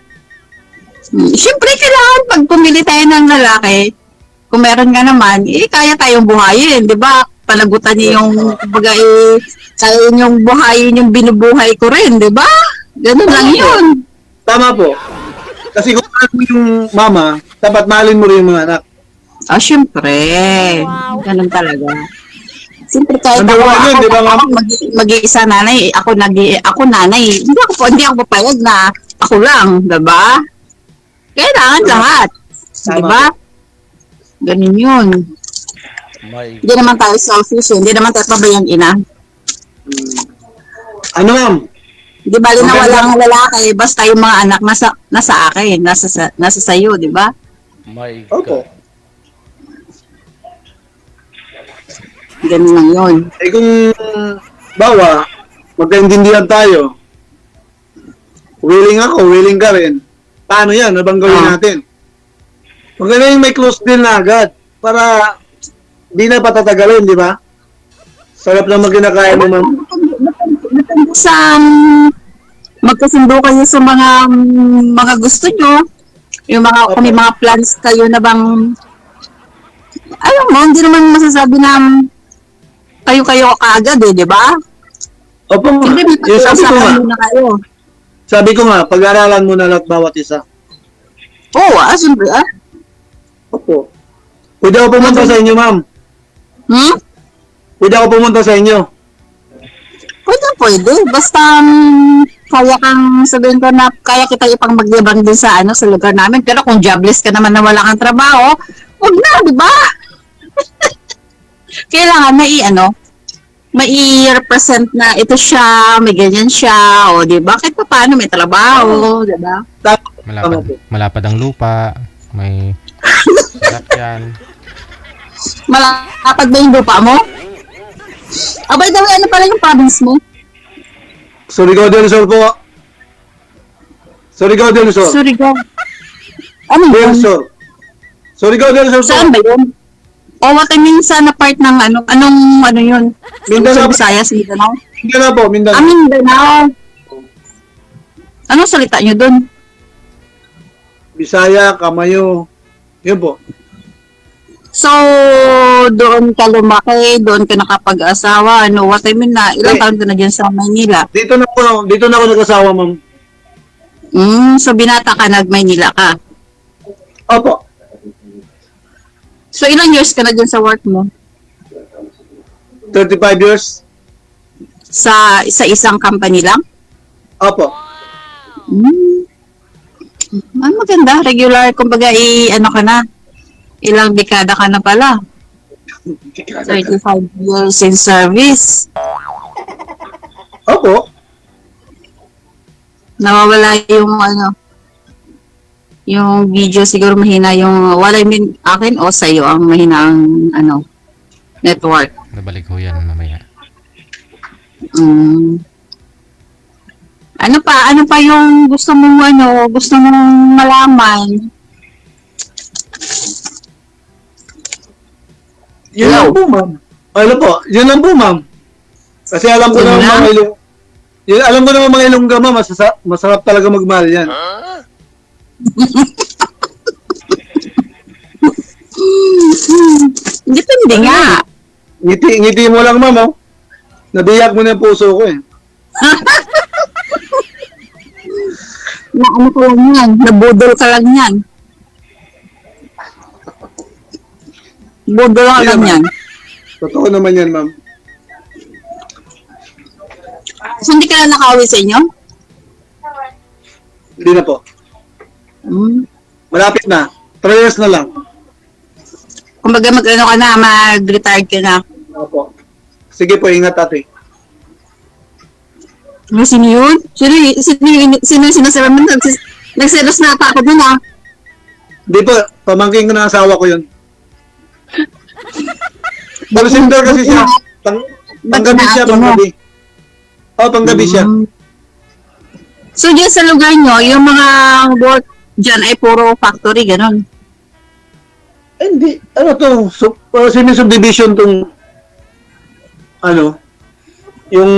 Siyempre, kailangan pag pumili tayo ng lalaki, kung meron nga naman, kaya tayong buhayin. Di ba? Panagutan niyo yung, kumbaga, kaya yung buhayin yung binubuhay ko rin. Di ba? Ganun lang yun. Tama po. Kasi kung mahal mo yung mama, dapat mahalin mo rin yung mga anak. Siyempre. Ganun talaga. Siyempre kahit Number one yun, di ba, ma'am? mag-iisa nanay, ako nanay. Hindi ako papayag na ako lang, 'di ba? Kailangan lahat. 'Di ba? Ganun 'yun. Hindi naman tayo selfish, hindi naman tayo pabayang ina. Ano, ma'am? Di bali na walang lalaki, basta yung mga anak nasa akin, nasa sayo, 'di ba? Opo. Ganun lang 'yun. Kung, bawa, magkaintindihan tayo. Willing ako, willing ka rin. Paano yan? Ano bang gawin natin? Maganda yung may close deal na agad para di na patatagalin, di ba? Sarap lang magkinakaya mo, ma'am. Depende sa magkasundo kayo sa mga gusto nyo. Yung mga, kung may mga plans kayo na bang, ayun mo, hindi naman masasabi na kayo kaagad eh, di ba? Opo, Siyempre, may yung pag-uusapan muna kayo. sabi ko nga, pag-aralan mo na lahat bawat isa. Oo, siyempre, Opo. Pwede ako pumunta sa inyo, ma'am. Pwede ako pumunta sa inyo. Pwede. Basta kaya kang sabihin ko na kaya kita ipang magyabang din sa sa lugar namin. Pero kung jobless ka naman na wala kang trabaho, huwag na, di ba? Kailangan mai-represent na ito siya, may ganyan siya, o di ba? Kahit pa paano may trabaho, di ba? Malapad ang lupa, may sakyan. Malapad ba yung lupa mo? By the way, ano pala yung province mo? Surigao del Sur po. Surigao del Sur. Surigao. Ano Del yun? Sur. Surigao del Sur po. Saan ba yun? O what I mean sa na part ng anong yun? Mindanao. Sa Visayas, Mindanao? Mindanao po, Mindanao. Mindanao. Anong salita nyo dun? Bisaya, Kamayo. Yun po. So, doon ka lumaki, doon ka nakapag-asawa, what I mean na, ilang taon ka na dyan sa Maynila? Dito na ako nag-asawa, ma'am. So binata ka, nag-Maynila ka. Opo. So, ilang years ka na dyan sa work mo? 35 years. Sa isang company lang? Opo. Maganda, regular, kumbaga, ka na. Ilang dekada ka na pala. 35 years in service. Opo. Nawawala yung video, siguro mahina yung, I mean, akin o sa'yo ang mahina ang, network. Nabalik ho yan mamaya. Ano pa yung gusto mong malaman? Yun lang po, ma'am. Ano po? Yun lang po, ma'am. Kasi alam ko Yun naman lang? alam ko naman mga Ilongga, ma'am. Masarap talaga magmahal yan. Depende nga. Ngiti mo lang, ma'am, oh. Nabiyak mo na yung puso ko, eh. Na ko lang yan. Nabudol ka lang yan. Budol ka lang yan. Totoo naman yan, ma'am. So, hindi ka na nakauwi sa inyo? Hindi na po. Malapit na. 3 years na lang. Kumbaga mag-retired ka na. Opo. Sige po, ingat ate. Sino yun? Sino sinasabi mo? Nagselos na ata ako dun Hindi po, pamangking ko na asawa ko yun. Center kasi siya. Panggabi siya, panggabi. Panggabi siya. So, dyan sa lugar nyo, yung mga work dyan ay puro factory, ganon. Hindi. Ano to? Semi-subdivision tong yung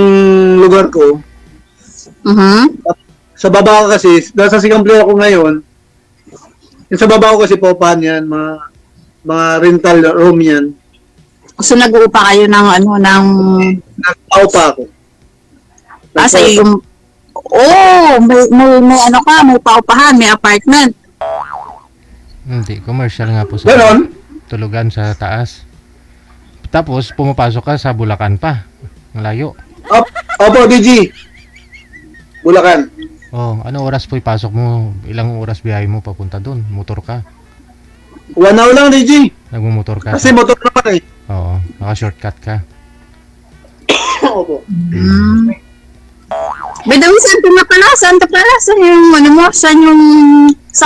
lugar ko. Sa baba ko kasi, nasa Sigample ako ngayon, yung sa baba ko kasi paupahan yan, mga rental room yan. So, nag-uupa kayo ng Nagpaupa ako. sa'yo yung, may paupahan, may apartment. Hindi, commercial nga po sa Ganon? tulugan sa taas. Tapos, pumapasok ka sa Bulacan pa. Ang layo. Opo, DG. Bulacan. Ano oras po ipasok mo? Ilang oras biyahe mo papunta doon? Motor ka? 1 hour lang, DG. Nagmumotor ka? Kasi motor naman eh. Oo, naka-shortcut ka. Opo. By the way, saan ka pala? Saan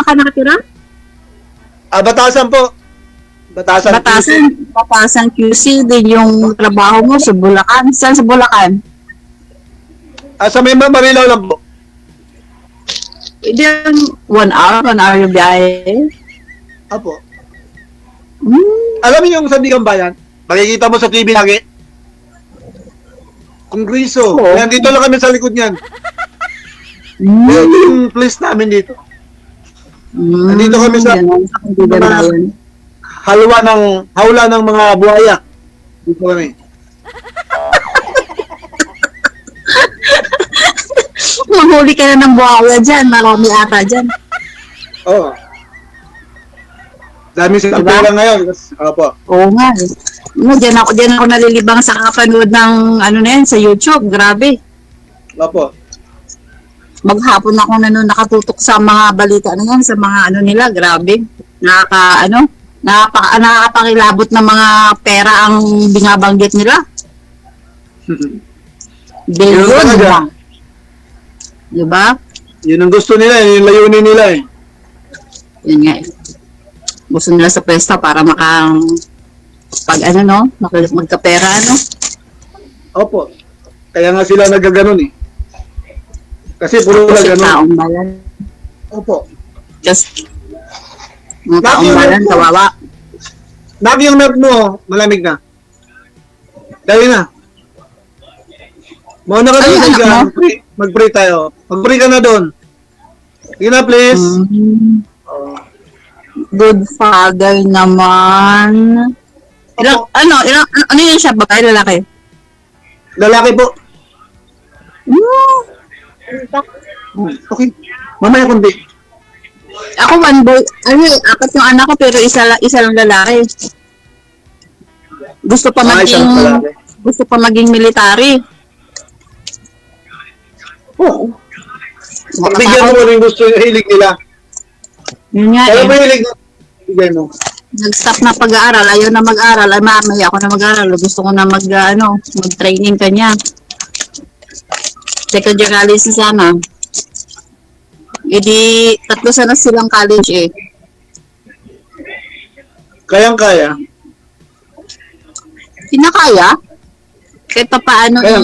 ka nakatira? Batasan po. Batasan QC, din yung trabaho mo sa Bulacan. Saan sa Bulacan? Sa may Marilaw lang po. Hindi yung 1 hour yung biyahe. Apo. Hmm. Alam niyo yung Sandigan Bayan? Makikita mo sa TV lagi. Kongreso. Oo. Yan, dito lang kami sa likod niyan. Hmm. Ito yung place namin dito. Nandito kami sa- Hawla ng mga buhaya. Dito kami. Mahuli ka na ng buhaya dyan. Marami ata dyan. Oo. Dami sa Diba? pera ngayon. Opo. Oo nga eh. No, dyan ako nalilibang sa kakapanood ng ano na yan, sa YouTube. Grabe. Opo. Maghapon ako nakatutok sa mga balita na yan, sa mga ano nila. Grabe. Nakakapakilabot ng mga pera ang binabanggit nila. Billion talaga. ba? Diba? Yun ang gusto nila, yun yung layunin nila eh. Yun nga eh. Gusto nila sa pwesto para magkapera, no? Opo. Kaya nga sila nagaganon eh. Kasi puro na Kasi ganon. taong bayan. Opo. Just, mga Bakit taong yun? bayan, kawawa. Naki yung nerve mo, malamig na. Dali na. Mauna ka Ay, doon, anak Edgar. mo? Mag-pray tayo. Mag-pray ka na doon. Sige na, please. Good father naman. Ano yun siya? Babae, lalaki? Lalaki po. Okay. Mamaya kundi. Ako one boy, 4 yung anak ko pero isa lang lalaki. Gusto pa Isang lalaki. maging military. Oo. Bigyan mo rin gusto yung hilig nila. Yun nga Kaya eh. mo hilig mo. Bigyan mo. Nag-stop na pag-aaral, ayaw na mag-aaral, ay mamaya ako na mag-aaral, gusto ko na mag-training kanya. Second year college si sana. E di, 3 sana silang college eh. Kayang-kaya. Kinakaya? Kahit pa paano Kaya.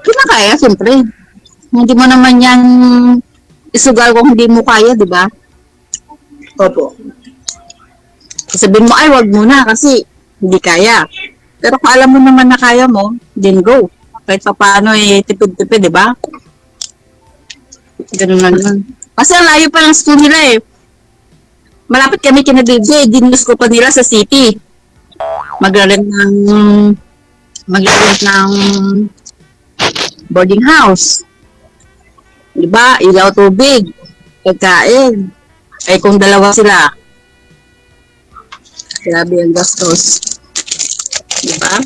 Kinakaya, siyempre. Hindi mo naman yan isugal kung hindi mo kaya, di ba? Opo. Sabihin mo, ay, wag muna kasi hindi kaya. Pero kung alam mo naman na kaya mo, then go. Kahit pa paano, tipid-tipid, di ba? Ganun lang yun. Kasi ang layo pa ng school nila eh. Malapit kami kina DJ, dinus ko pa nila sa city. Mag-rent ng boarding house. Di ba? Ilaw, tubig, pagkain. Ay kung dalawa sila, grabe ang gastos. Diba?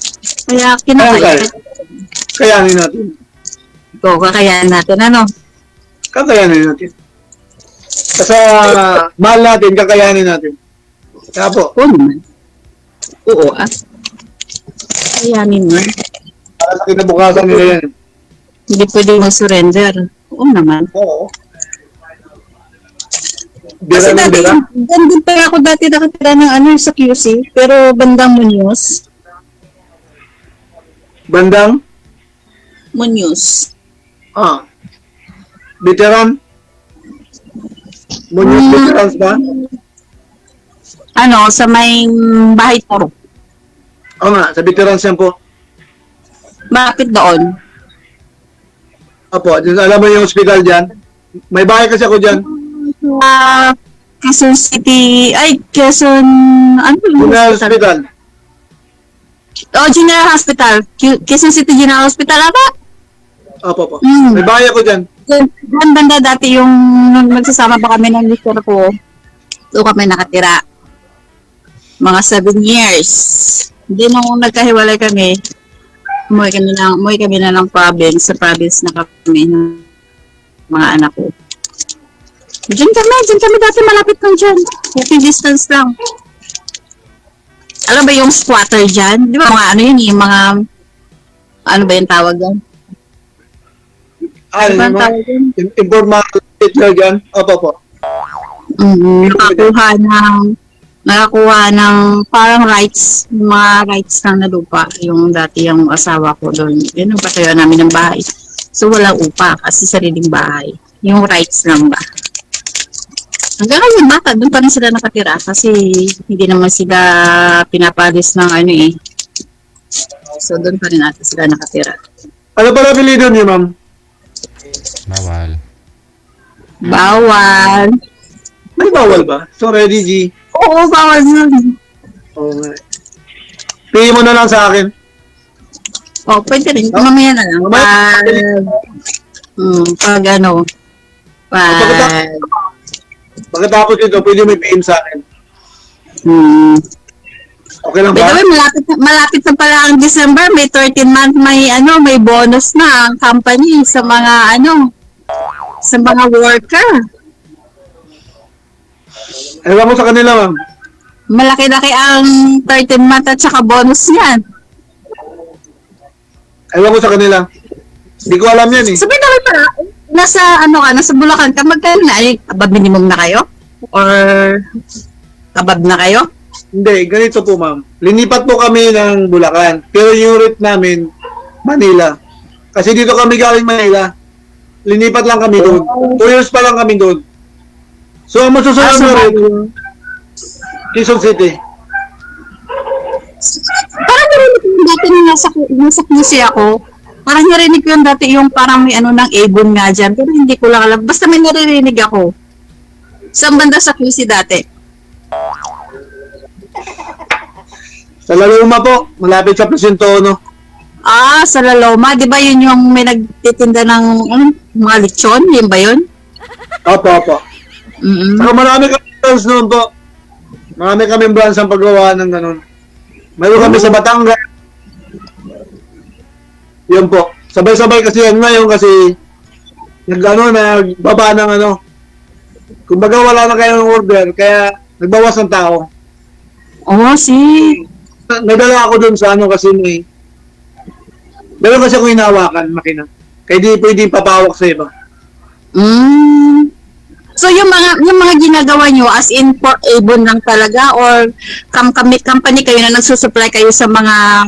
Kaya kinakaya. Kayanin natin. Ito, kakayanin natin, ano? Kakayanin natin. Kasi mahal natin, kakayanin natin. Kaya po, Oo naman. Oo, Kayanin mo. para sa kinabukasan nila yan. Hindi pwede mag-surrender. Oo naman. Oo. Kasi Bira ng dati, bira. din pa ako dati nakatira ng sa QC, pero bandang Muñoz. Bandang? Muñoz. Veteran? Muñoz veterans ba? Sa may bahay toro. Oo nga, sa veterans yan po. Malapit doon. Opo, alam mo yung hospital dyan? May bahay kasi ako dyan. Quezon City, Quezon, ano ba yung General hospital? Hospital. General Hospital. Quezon City General Hospital, ata? Opo. Mm. May bahay ako dyan. Doon banda dati yung nung magsasama pa kami ng mister ko, doon kami nakatira. Mga 7 years. Hindi nung nagkahiwalay kami, umuwi kami na ng province, sa province na kami ng mga anak ko. Diyan kami dati malapit lang dyan. Walking distance lang. Alam ba yung squatter dyan? Di ba mga ano yun, yung mga, ano ba yung tawag yan? Ano ba yung tawag yan? Informal teacher dyan. Opo. Nakakuha ng nakakuha ng parang rights, mga rights lang na lupa. Yung dati yung asawa ko doon. Yun ang patayo namin ng bahay. So, walang upa kasi sariling bahay. Yung rights lang ba? Hanggang ngayon, bata, doon pa rin sila nakatira kasi hindi naman sila pinapalis ng ano eh. So, doon pa rin natin sila nakatira. Ano pala apelido niyo, ma'am? Bawal. Bawal. May bawal ba? So, ready, G. Oo, bawal yun. Oo nga. Pili mo na lang sa akin. Oh, pwede rin. Mamaya na lang. Pag ano, Pagkatapos ito, pwede may PM sa akin. Okay lang By the ba? way, malapit na pala ang December, may 13-month, may bonus na ang company sa mga sa mga worker. Ewan mo sa kanila, ma'am. Malaki-laki ang 13-month at saka bonus niyan. Ewan ko sa kanila. Hindi ko alam yan eh. Sabi na kayo pala, nasa Bulacan ka, magkano na? Ay, above minimum na kayo? Or above na kayo? Hindi, ganito po, ma'am. Linipat po kami ng Bulacan. Pero yung route namin, Manila. Kasi dito kami galing Manila. Linipat lang kami doon. 2 years pa lang kami doon. So, ang masusunod na rin, Quezon City. Parang narinig ko yung dati nung nasa QC ako, parang narinig ko yung dati yung parang may ng Avon nga dyan, pero hindi ko lang alam. Basta may naririnig ako. Saan banda sa QC dati? Sa Laluma po, malapit sa Placentono. Ah, sa Laloma. Di ba yun yung may nagtitinda ng mga lechon? Yun ba yun? Opo, opo. Saka marami kami branch noon po. Marami kami branch ang paggawa ng ganun. Mayroon kami sa Batangas. Yun po. Sabay-sabay kasi yan ngayon kasi nagbaba ng Kumbaga wala na kayong order, kaya nagbawas ng tao. Oh, Nagdala ako dun sa kasi meron kasi akong hinahawakan, makina. Kaya di pwedeng papawak sa iba. So yung mga ginagawa nyo as in for Avon lang talaga or company kayo na nagsusupply kayo sa mga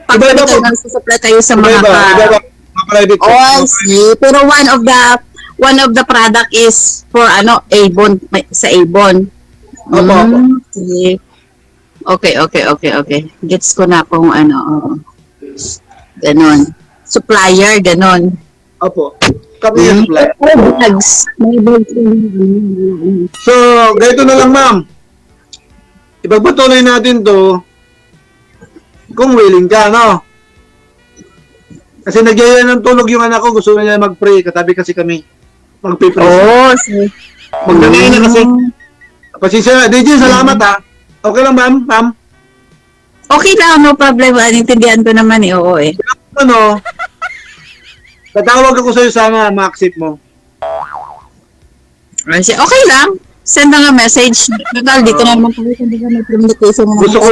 Iba-iba po. nagsusupply kayo sa mga Iba-iba. Private. Oh, I see. Pero one of the product is for Avon sa Avon. Opo, opo. Okay. Okay. Gets ko na kung ganon. Supplier, ganon. Opo. Kami yung supply. May bags. So, ganito na lang, ma'am. Ipagpatuloy natin to kung willing ka, no? Kasi nagyaya ng tulog yung anak ko. Gusto niya mag-pray. Katabi kasi kami. Mag-pray. Oh, see. Magnanay na kasi. Pasensya na. DJ, salamat ha. Okay lang, ma'am? Okay lang, no problem. Naintindihan ko naman oo eh. Tatawag ako sa'yo sana, ma-accept mo. Okay lang. Send na nga message. Total, dito na naman tayo. Hindi ka may communication mo. Gusto ko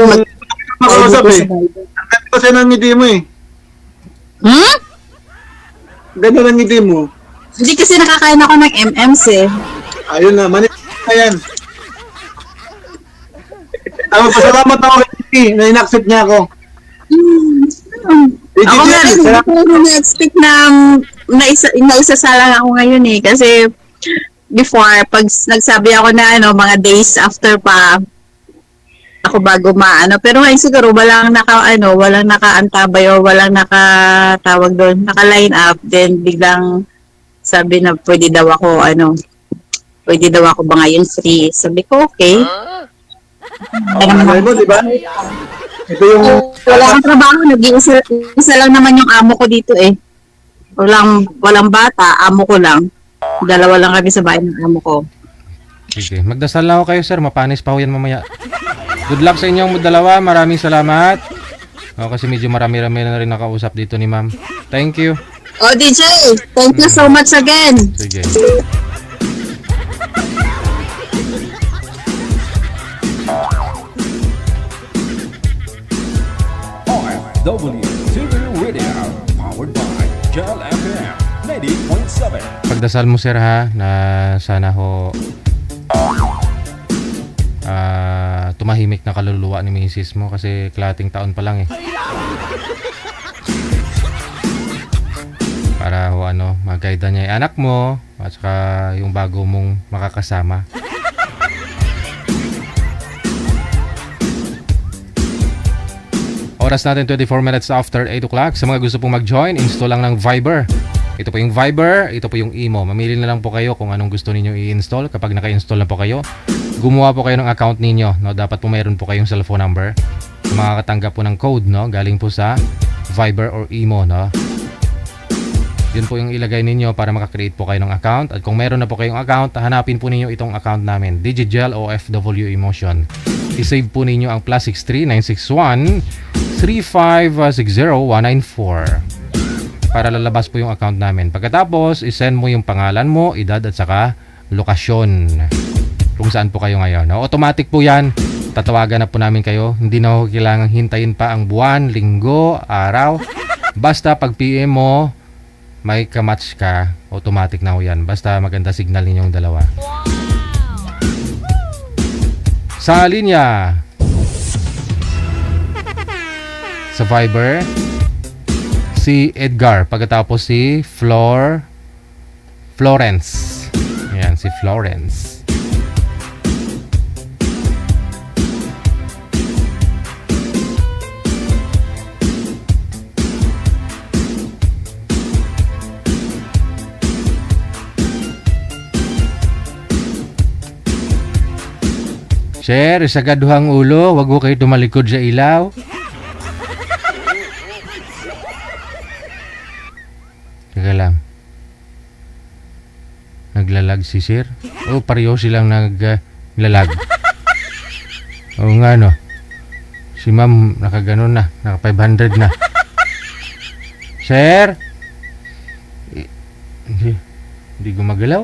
makausap eh. Ang ganda kasi ng ngiti mo eh. Ganda ng ngiti mo. Hindi kasi nakakain ako ng MMs eh. Ayun na, manit na yan. Pasalamat ako kay Titi na in-accept niya ako. Ako nga rin, hindi ko na-expect na naisasalang ako ngayon eh. Kasi before, pag nagsabi ako na mga days after pa ako bago pero ngayon siguro walang nakaantabay o walang nakatawag doon, naka-line up, then biglang sabi na pwede daw ako ba ngayon free. Sabi ko, okay. Alam mo, di ba? Ito yung... Wala akong trabaho, isa lang naman yung amo ko dito eh. Walang bata, amo ko lang. Dalawa lang kami sa bahay ng amo ko. Sige, magdasal lang ako kayo sir, mapanis pa ho yan mamaya. Good luck sa inyong dalawa, maraming salamat. Kasi medyo marami-rami na rin nakausap dito ni ma'am. Thank you. Oh DJ, thank you so much again. Sige. WTV Radio, powered by Jal FM 90.7. Pagdasal mo sir ha, na sana ho tumahimik na kaluluwa ni misis mo kasi kalating taon pa lang eh. Para mag-guide niya yung anak mo at saka yung bago mong makakasama. Oras natin 24 minutes after 8 o'clock. Sa mga gusto pong mag-join, install lang ng Viber. Ito po yung Viber, ito po yung Imo. Mamili na lang po kayo kung anong gusto ninyo i-install. Kapag naka-install na po kayo, gumawa po kayo ng account ninyo. No? Dapat po mayroon po kayong cellphone number. Makakatanggap po ng code, no? Galing po sa Viber or Imo. No? Yun po yung ilagay ninyo para makakreate po kayo ng account. At kung meron na po kayong account, hanapin po ninyo itong account namin, Digigel OFW Emotion. I-save po ninyo ang +63 961 3560194 para lalabas po yung account namin. Pagkatapos, isend mo yung pangalan mo, edad at saka lokasyon kung saan po kayo ngayon. No? Automatic po yan. Tatawagan na po namin kayo. Hindi na ho kailangang hintayin pa ang buwan, linggo, araw. Basta pag PM mo, may kamatch ka, automatic na ho yan. Basta maganda signal ninyong dalawa. Sa linya, sa Viber, si Edgar. Pagkatapos si Florence. Ayan, si Florence. Sir, sa gaduhang ulo, wag mo kayo tumalikod sa ilaw. Teka lang. Naglalag si sir? O, pareho silang naglalag. Oo nga, no? Si ma'am, nakaganon na. Naka 500 na. Sir? Hindi gumagalaw?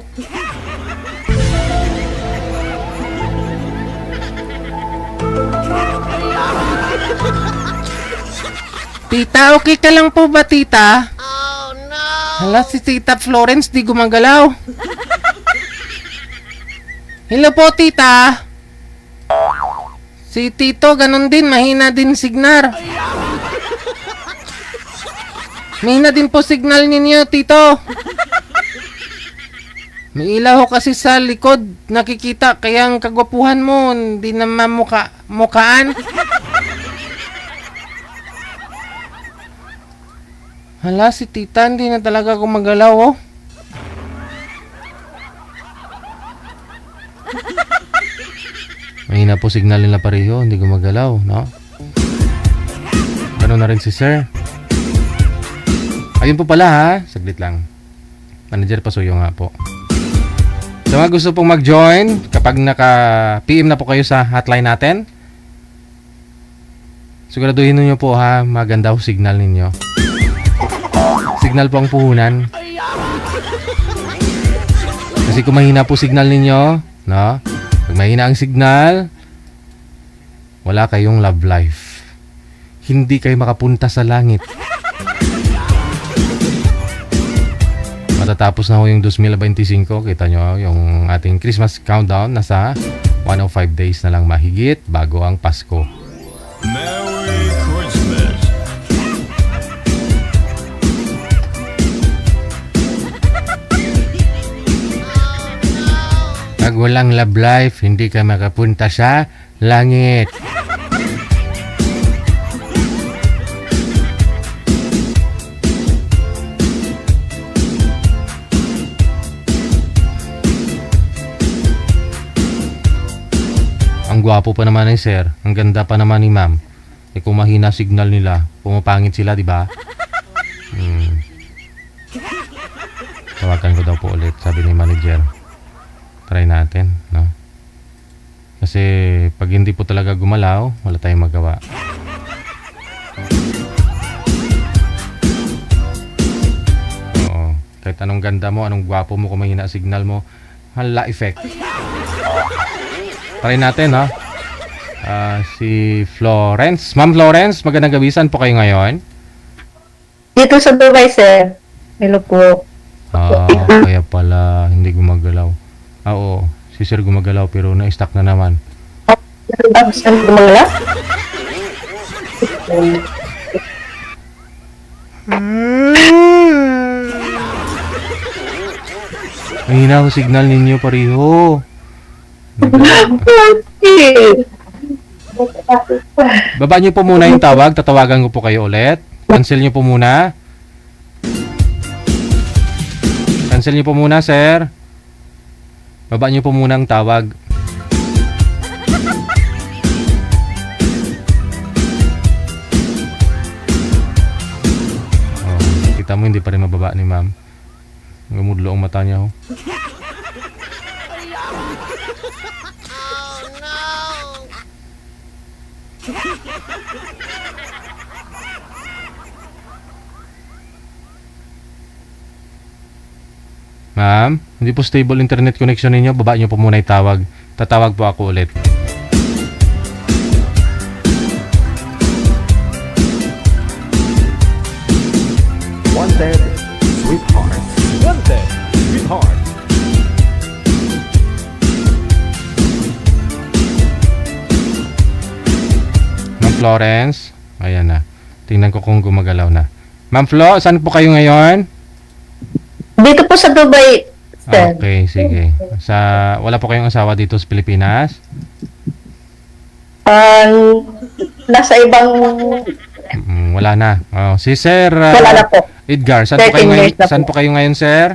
Tita, okay ka lang po ba, tita? Oh, no! Hala, si Tita Florence di gumagalaw. Hello po, tita. Si Tito, ganun din. Mahina din signal. Mahina din po signal ninyo, Tito. May ilaw ho kasi sa likod. Nakikita, kaya ang kagwapuhan mo, hindi na mukaan. Hala, si tita, hindi na talaga gumagalaw, oh. Mahina po signal nila pareho, hindi gumagalaw, no? Ganun na rin si sir. Ayun po pala, ha? Saglit lang. Manager Pasuyo nga po. Sa mga gusto pong mag-join, kapag naka-PM na po kayo sa hotline natin, siguraduhin niyo po, ha? Maganda ho signal ninyo. Signal po ang puhunan. Kasi kung mahina po signal ninyo, no? Pag mahina ang signal, wala kayong love life. Hindi kayo makapunta sa langit. Matatapos na ho yung 2025. Kita nyo yung ating Christmas countdown. Nasa 105 days na lang mahigit bago ang Pasko. Merry Christmas. Pag walang love life, hindi ka makapunta sa langit. Ang gwapo pa naman ni sir. Ang ganda pa naman ni ma'am. Eh kung mahina signal nila, pumapangit sila, di ba? Tawagan ko daw po ulit, sabi ni manager. Try natin, no? Kasi pag hindi po talaga gumalaw, wala tayong magawa. Oo. Kahit anong ganda mo, anong gwapo mo, kung mahina signal mo, hala effect. Try natin, ha? Si Florence. Ma'am Florence, magandang gabi. Saan po kayo ngayon? Dito sa Dubai, sir. Hello po. Kaya pala hindi gumagalaw. Oo, si sir gumagalaw pero na-stuck na naman. Saan gumala? Mahina ho signal ninyo pareho. Baba niyo po muna yung tawag. Tatawagan ko po kayo ulit. Cancel niyo po muna. Cancel niyo po muna, sir. Baba niyo po muna ang tawag. Oh, kita mo hindi pa rin mababa ni ma'am. Gumudlo ang mata niya, oh. Ma'am, hindi po stable internet connection ninyo. Baba niyo po muna itawag. Tatawag po ako ulit. Wanted, Sweetheart. Wanted, Sweetheart. Ma'am Florence. Ayan na. Tingnan ko kung gumagalaw na. Ma'am Flo, saan po kayo ngayon? Dito po sa Dubai, sir. Okay, sige. Wala po kayong asawa dito sa Pilipinas? Nasa ibang... Wala na. Oh, si Sir Wala na po. Edgar, saan po 13 kayo ngayon, years na po. saan po kayo ngayon, sir?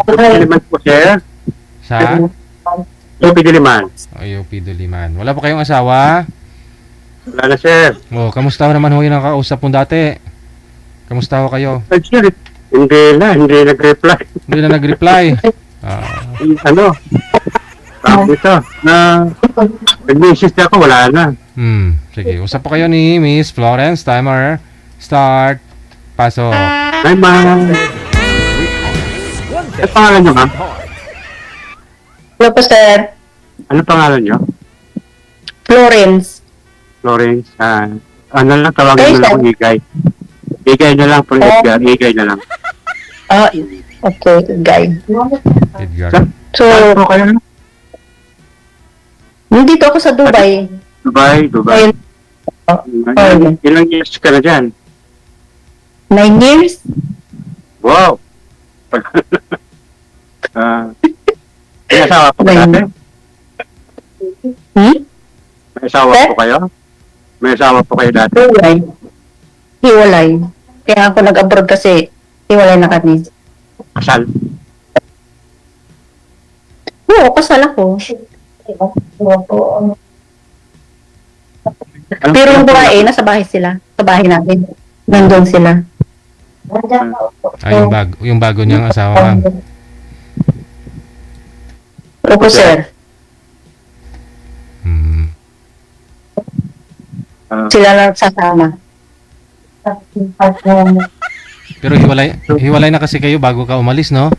Diliman po, sir. Sa Lupi Diliman. UP Diliman. Wala po kayong asawa? Wala na, sir. Oh, kamusta ho naman ho yung nakausap mo dati? Kamusta ho kayo? Ay, sir, hindi nag-reply. Hindi na nag-reply. Ah, Ano? Sabi ito, na nag-message ako, wala na. sige. Usap po kayo ni Miss Florence. Timer. Start. Pasok. Ay, ma'am. Ano pangalan niyo, ma'am? Hello po, sir. Ano pangalan niyo? Florence. Florence. Ano lang, tawagin mo lang akong Igay. Igay na lang, for Edgar. Igay na lang. Okay, guide. Edgar. So, Saan po kayo? nandito ako sa Dubai. Dubai. Ayun, Ilang years ka na dyan? 9 years. Wow! May asawa po kayo dati? May asawa po kayo? May asawa po kayo dati? Hiwalay. Hiwalay. Kaya ako nag-abroad kasi hiwalay na kami. Kasal? Oo, kasal ako. Pero yung babae, nasa bahay sila. Sa bahay natin. Nandun sila. Yung bago niyang asawa, ma'am. Opo, sir. Sila lang sasama. Pero hiwalay na kasi kayo bago ka umalis, no?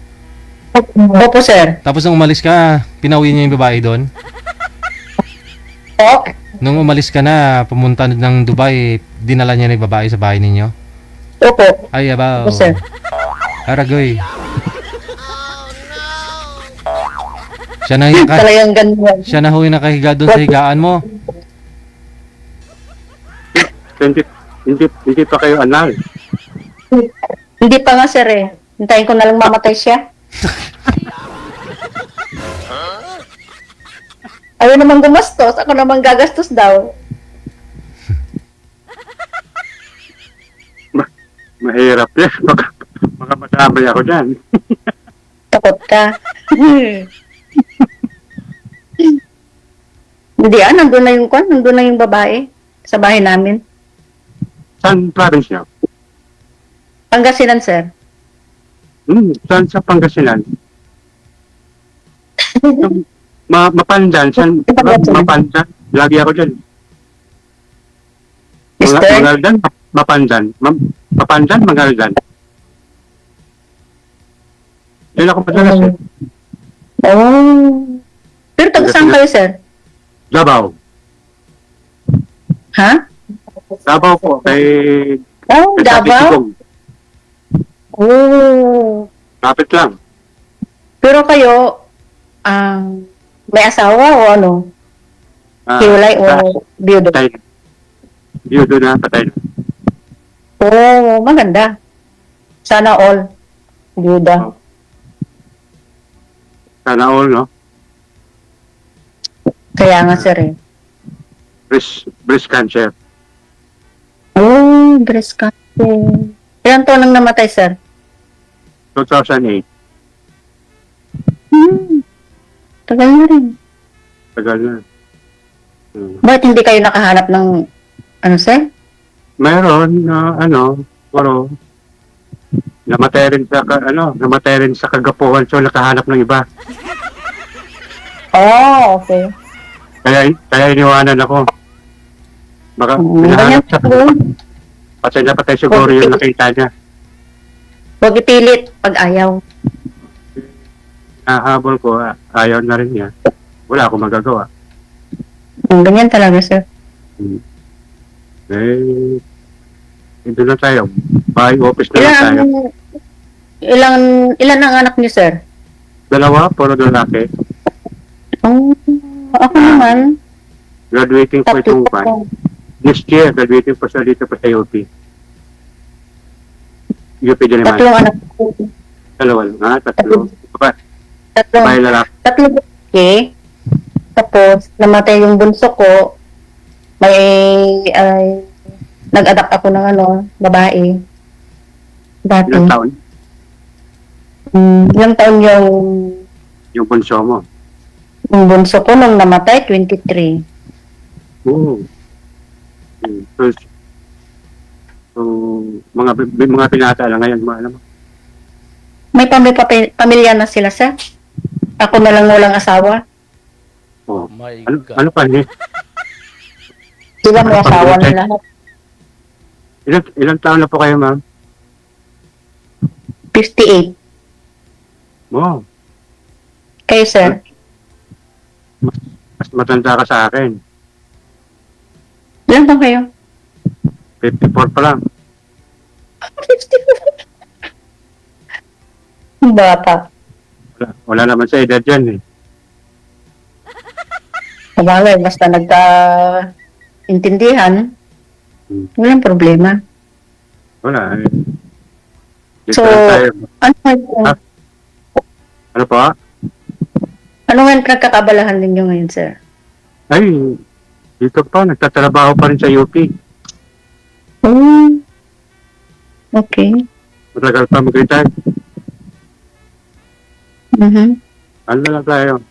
Opo, sir. Tapos nung umalis ka, pinauwi niyo yung babae doon? Po? Nung umalis ka na, pumunta ng Dubai, dinala niya na yung babae sa bahay ninyo? Opo. Ay, abaw. Opo, sir. Aragoy. Talagang ganun. Siya na ho yung nakahiga doon sa higaan mo. Hindi pa kayo anal. Hindi pa nga, sir, eh. Hintayin ko na lang mamatay siya. Ayaw naman gumastos. Ako naman gagastos daw. Mahirap yan. Baka madamay ako dyan. Takot ka. Hindi, nandun na yung babae sa bahay namin. Saan province niyo? Pangasinan, sir. Saan sa Pangasinan? Mapandan. Saan? Mapandan. Lagi ako dyan. Mister? Mangaldan? Mapandan. Mapandan, Mangaldan. Yan ako madalas eh. Oh. Pero taga saan kayo, sir? Davao. Ha? Davao po. Kay Sabi Davao? Sigong. Oh. Kapit lang. Pero kayo, may asawa o ano? Hiwalay o biyudo? Patay. Biyudo na, patay na. Oo, maganda. Sana all. Biyuda. Sana all, no? Kaya nga, sir, eh. Breast cancer. Oh, breast cancer. Ilang taon nang namatay, sir? 2008. Tagal na rin. Tagal na. Bakit hindi kayo nakahanap ng, ano, sir? Meron na, pero namatay rin sa kagapuhan, so nakahanap ng iba. Oh, okay. Kaya iniwanan ako. Baka Ganyan pinahanap siya. po. Patay siguro yung nakita niya. Huwag ipilit pag ayaw. Nahabol ko, ayaw na rin niya. Wala akong magagawa. Ganyan talaga, sir. Ito na tayo. Bahay office na lang tayo. Ilan ang anak niyo, sir? 2, puro lalaki. Oh, ako naman. Graduating po Tatlo itong po. one. Next year, graduating po siya dito po sa UP. UP din naman. Tatlong anak ko. Dalawa lang. Tatlo. Tatlong, Bahay lalaki. tatlong okay. Tapos, namatay yung bunso ko. Nag-adapt ako ng babae. Dati. Ilang taon? Ilang taon Yung bunso mo. yung bunso ko nung namatay, 23. Oo. So, mga pinata lang ngayon, alam mo. May pamilya na sila, sir. Ako na lang walang asawa. Oh. Ano pa niya? Sila may asawa na lahat. Ilang taon na po kayo, ma'am? 58. Wow. Kayo, sir? Mas matanda ka sa akin. Ilan taon kayo? 54 pa lang. 54. Bata. Wala naman sa edad yan eh. Sabagay, basta nagka-intindihan, walang problema. Wala eh. Dito So, lang tayo. Ano pa? Ano nga ang nagkakabalahan ninyo ngayon, sir? Ay, dito pa. Nagtatrabaho pa rin sa UP. Oh, okay. Matagal pa mag-retire. Ano na lang tayo?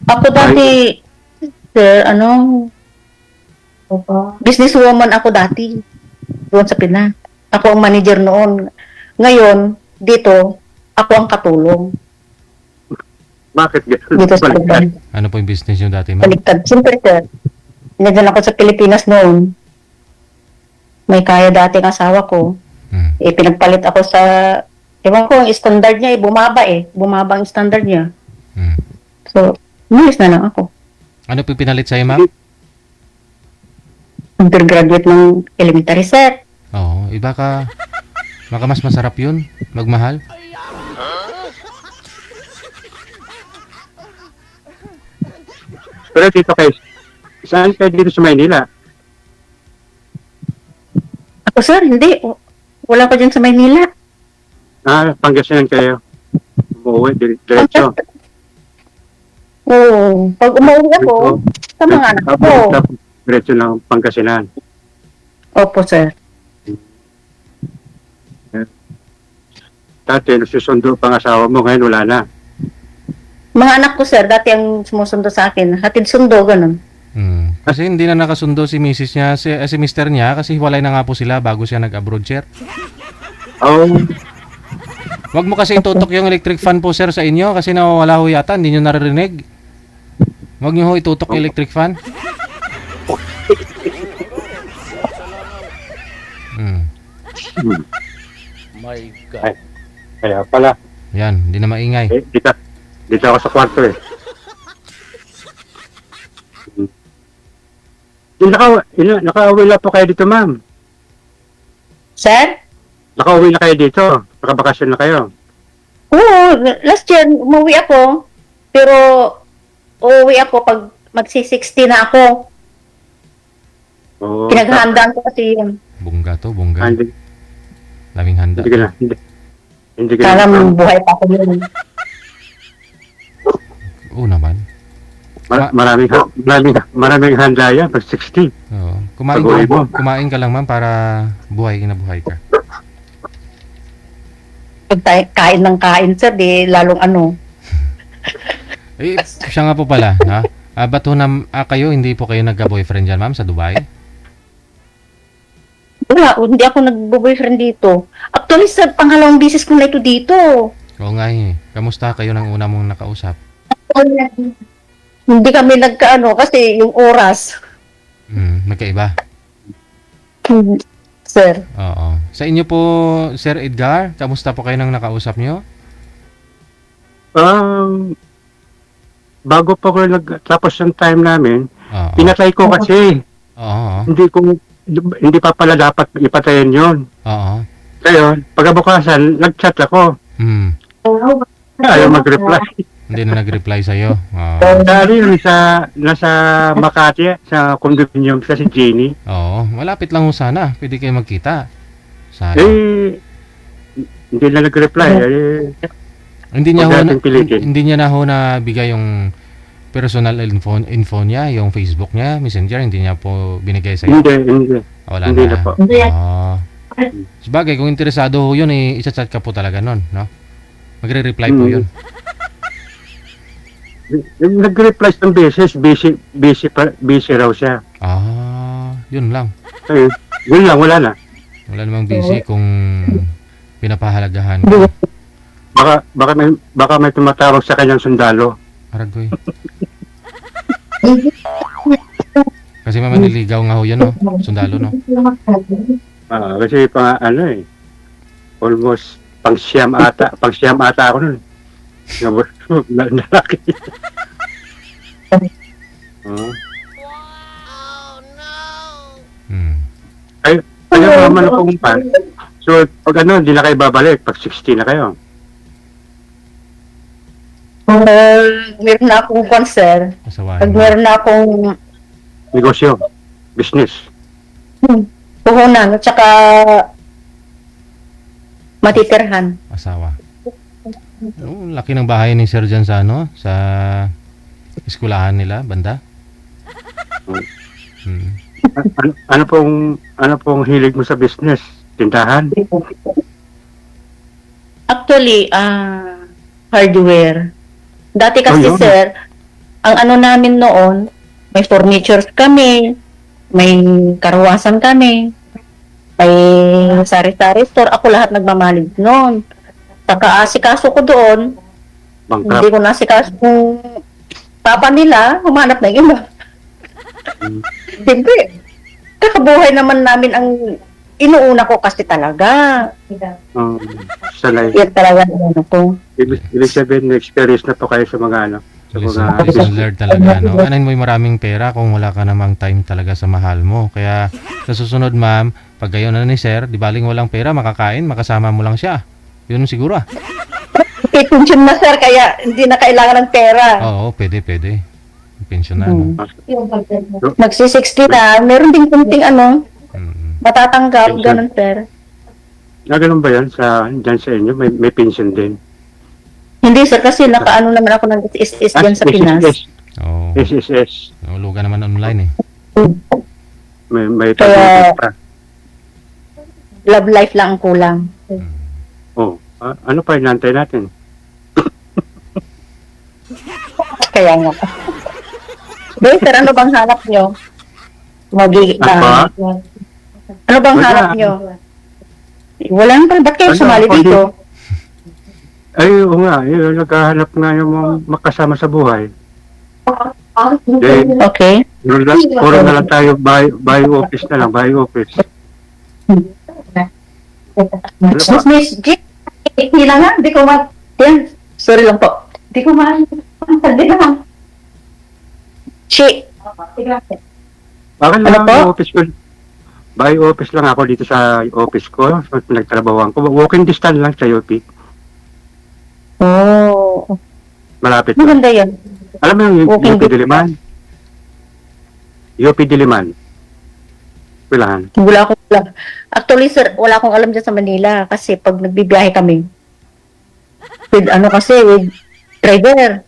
Ako dati, sir, businesswoman ako dati. Doon sa Pinas. Ako ang manager noon. Ngayon, dito, ako ang katulong. Bakit gano'n? Dito sa Dubai. Ano po yung business nyo dati, ma'am? Baliktad. Siyempre, sir, nandiyan ako sa Pilipinas noon. May kaya dating asawa ko. Pinagpalit ako sa, ewan ko, ang standard niya bumaba Bumaba ang standard niya. So, umalis na lang ako. Ano po yung pinalit sa'yo, ma'am? Undergraduate ng elementary, sir. Oo, iba ka. Baka mas masarap yun, magmahal. Pero dito kayo, saan kayo dito sa Maynila? Ako, sir, hindi. Wala ko dyan sa Maynila. Pangasinan kayo. Umuwi, diretso. Oo. Pag umuwi ako, sa mga anak ko. Diretso ng Pangasinan. Opo, sir. Dati, nasusundo pang asawa mo, ngayon wala na. Mga anak ko, sir, dati ang sumusundo sa akin. Hatid sundo, ganun. Kasi hindi na nakasundo si misis niya, si mister niya, kasi hiwalay na nga po sila bago siya nag-abroad, sir. Oh, Wag mo kasi itutok yung electric fan po, sir, sa inyo kasi nawawala ho yata, hindi nyo naririnig. Wag nyo ho itutok yung electric fan. My God. kaya pala. Yan, hindi na maingay. Dito ako sa kwarto eh. Nakauwi na po kayo dito, ma'am. Sir? Nakauwi na kayo dito. Nakabakasyon na kayo. Oo, last year, umuwi ako. Pero, uuwi ako pag magsi-60 na ako. Oo. Pinaghahandaan ko kasi yun. Bongga to, bongga. Hindi, Laming handa. hindi ka na. Hindi ka Sana na. buhay pa ako yun. Oo naman. Maraming handa yan pag 60. Oo. Pag-uwi mo. Kumain ka lang ma'am para buhay na buhay ka. Pag kain ng kain, sir, di lalong ano. Eh, siya nga po pala, ha? Ba't ho kayo, hindi po kayo nagka-boyfriend dyan, ma'am, sa Dubai? Wala, hindi ako nag-boyfriend dito. Actually, sa pangalawang bisis ko na ito dito. Oo nga eh. Kamusta kayo ng una mong nakausap? Hindi kami nagkaano kasi yung oras. Magkaiba? Sir. Oo. Sa inyo po, Sir Edgar, kamusta po kayo nang nakausap nyo? Bago pa ko tapos yung time namin, Oo. pinatay ko kasi. Oo. Hindi pa pala dapat ipatayin yun. Oo. Kaya, pagkabukasan, nag-chat ako. Ayaw mag-reply. Hindi na nag-reply sa'yo. Oo. Dahil yun, nasa Makati, sa condominium sa si Jenny. Oo. Malapit lang ho sana. Pwede kayo magkita. Sana. Hindi na nag-reply. Hindi niya ho Huwag na, natin pilitin. hindi niya na ho na bigay yung personal info niya, yung Facebook niya, Messenger, hindi niya po binigay sa iyo. Hindi. Wala Hindi na. na po. Sabagay, kung interesado ho yun, i-chat ka po talaga nun, no? Magre-reply po yun. Nag-reply ng beses, busy raw siya. Yun lang. Yun lang, wala na. Wala namang busy kung pinapahalagahan. Baka may tumatawag sa kanyang sundalo. Aragoy. Kasi mamaniligaw nga ho yan, no? Sundalo, no? Kasi almost pang siyam ata ako nun. Lalaki. Kaya naman akong pan. So, pag hindi na kayo babalik, pag 60 na kayo. Meron na akong concern. Masawahin Pag mo. meron na akong Negosyo, business. puhunan at saka matitirhan. Asawa. Laki ng bahay ni Sir dyan sa sa eskulahan nila, banda. Ano pong hilig mo sa business? Tindahan? Actually, hardware. Dati kasi, Ayun. sir, ang ano namin noon, may furniture kami, may karawasan kami, may sari-sari store. Ako lahat nagmamalig noon. Saka asikaso ko doon, hindi Bankrupt? ko nasikaso kung papa nila, humanap na yung iba. Siyempre, kakabuhay naman namin ang inuuna ko kasi talaga. Sanay. Yan talaga ang ano ko. Ibig sabihin, na-experience na po kayo sa mga sa mga Lesson learned talaga, no? Anan mo yung maraming pera kung wala ka namang time talaga sa mahal mo. Kaya sa susunod, ma'am, pag gayon na ni Sir, di baling walang pera, makakain, makasama mo lang siya. Yun siguro Okay, pension na, sir, kaya hindi na kailangan ng pera. Oo, pwede. Pension na, no? Magsi-60 na, meron din kunting matatanggap, Pension. ganun, sir. Ganun ba yan dyan sa inyo? May pension din? Hindi, sir, kasi nakaano naman ako ng SSS dyan sa Pinas. Oo. SSS. Lugan naman online, eh. May Kaya- pa. Love life lang ang kulang. Ano pa inantay natin? Kaya nga. Boy, sir, ano bang hanap nyo? Apa? Ano bang Wala. hanap nyo? Wala naman, ba't kayo Ano, sumali ako dito? Ay, oo nga. Naghahanap nga yung mga makasama sa buhay. Okay. Puro na lang tayo by office na lang. By office. Miss G, hindi lang nga, di ko yan, sorry lang po. Di ko hindi lang. Chi. Bakit Ano lang po? yung office ko? By office lang ako dito sa office ko. So, pinagtrabahoan ko. Walking distance lang sa UP. Oh, Malapit lang. maganda yan. Alam mo yung Walking UP Diliman? UP Diliman. Pilahan. Wala akong alam. Actually, sir, wala akong alam dyan sa Manila kasi pag nagbibiyahe kami, with driver.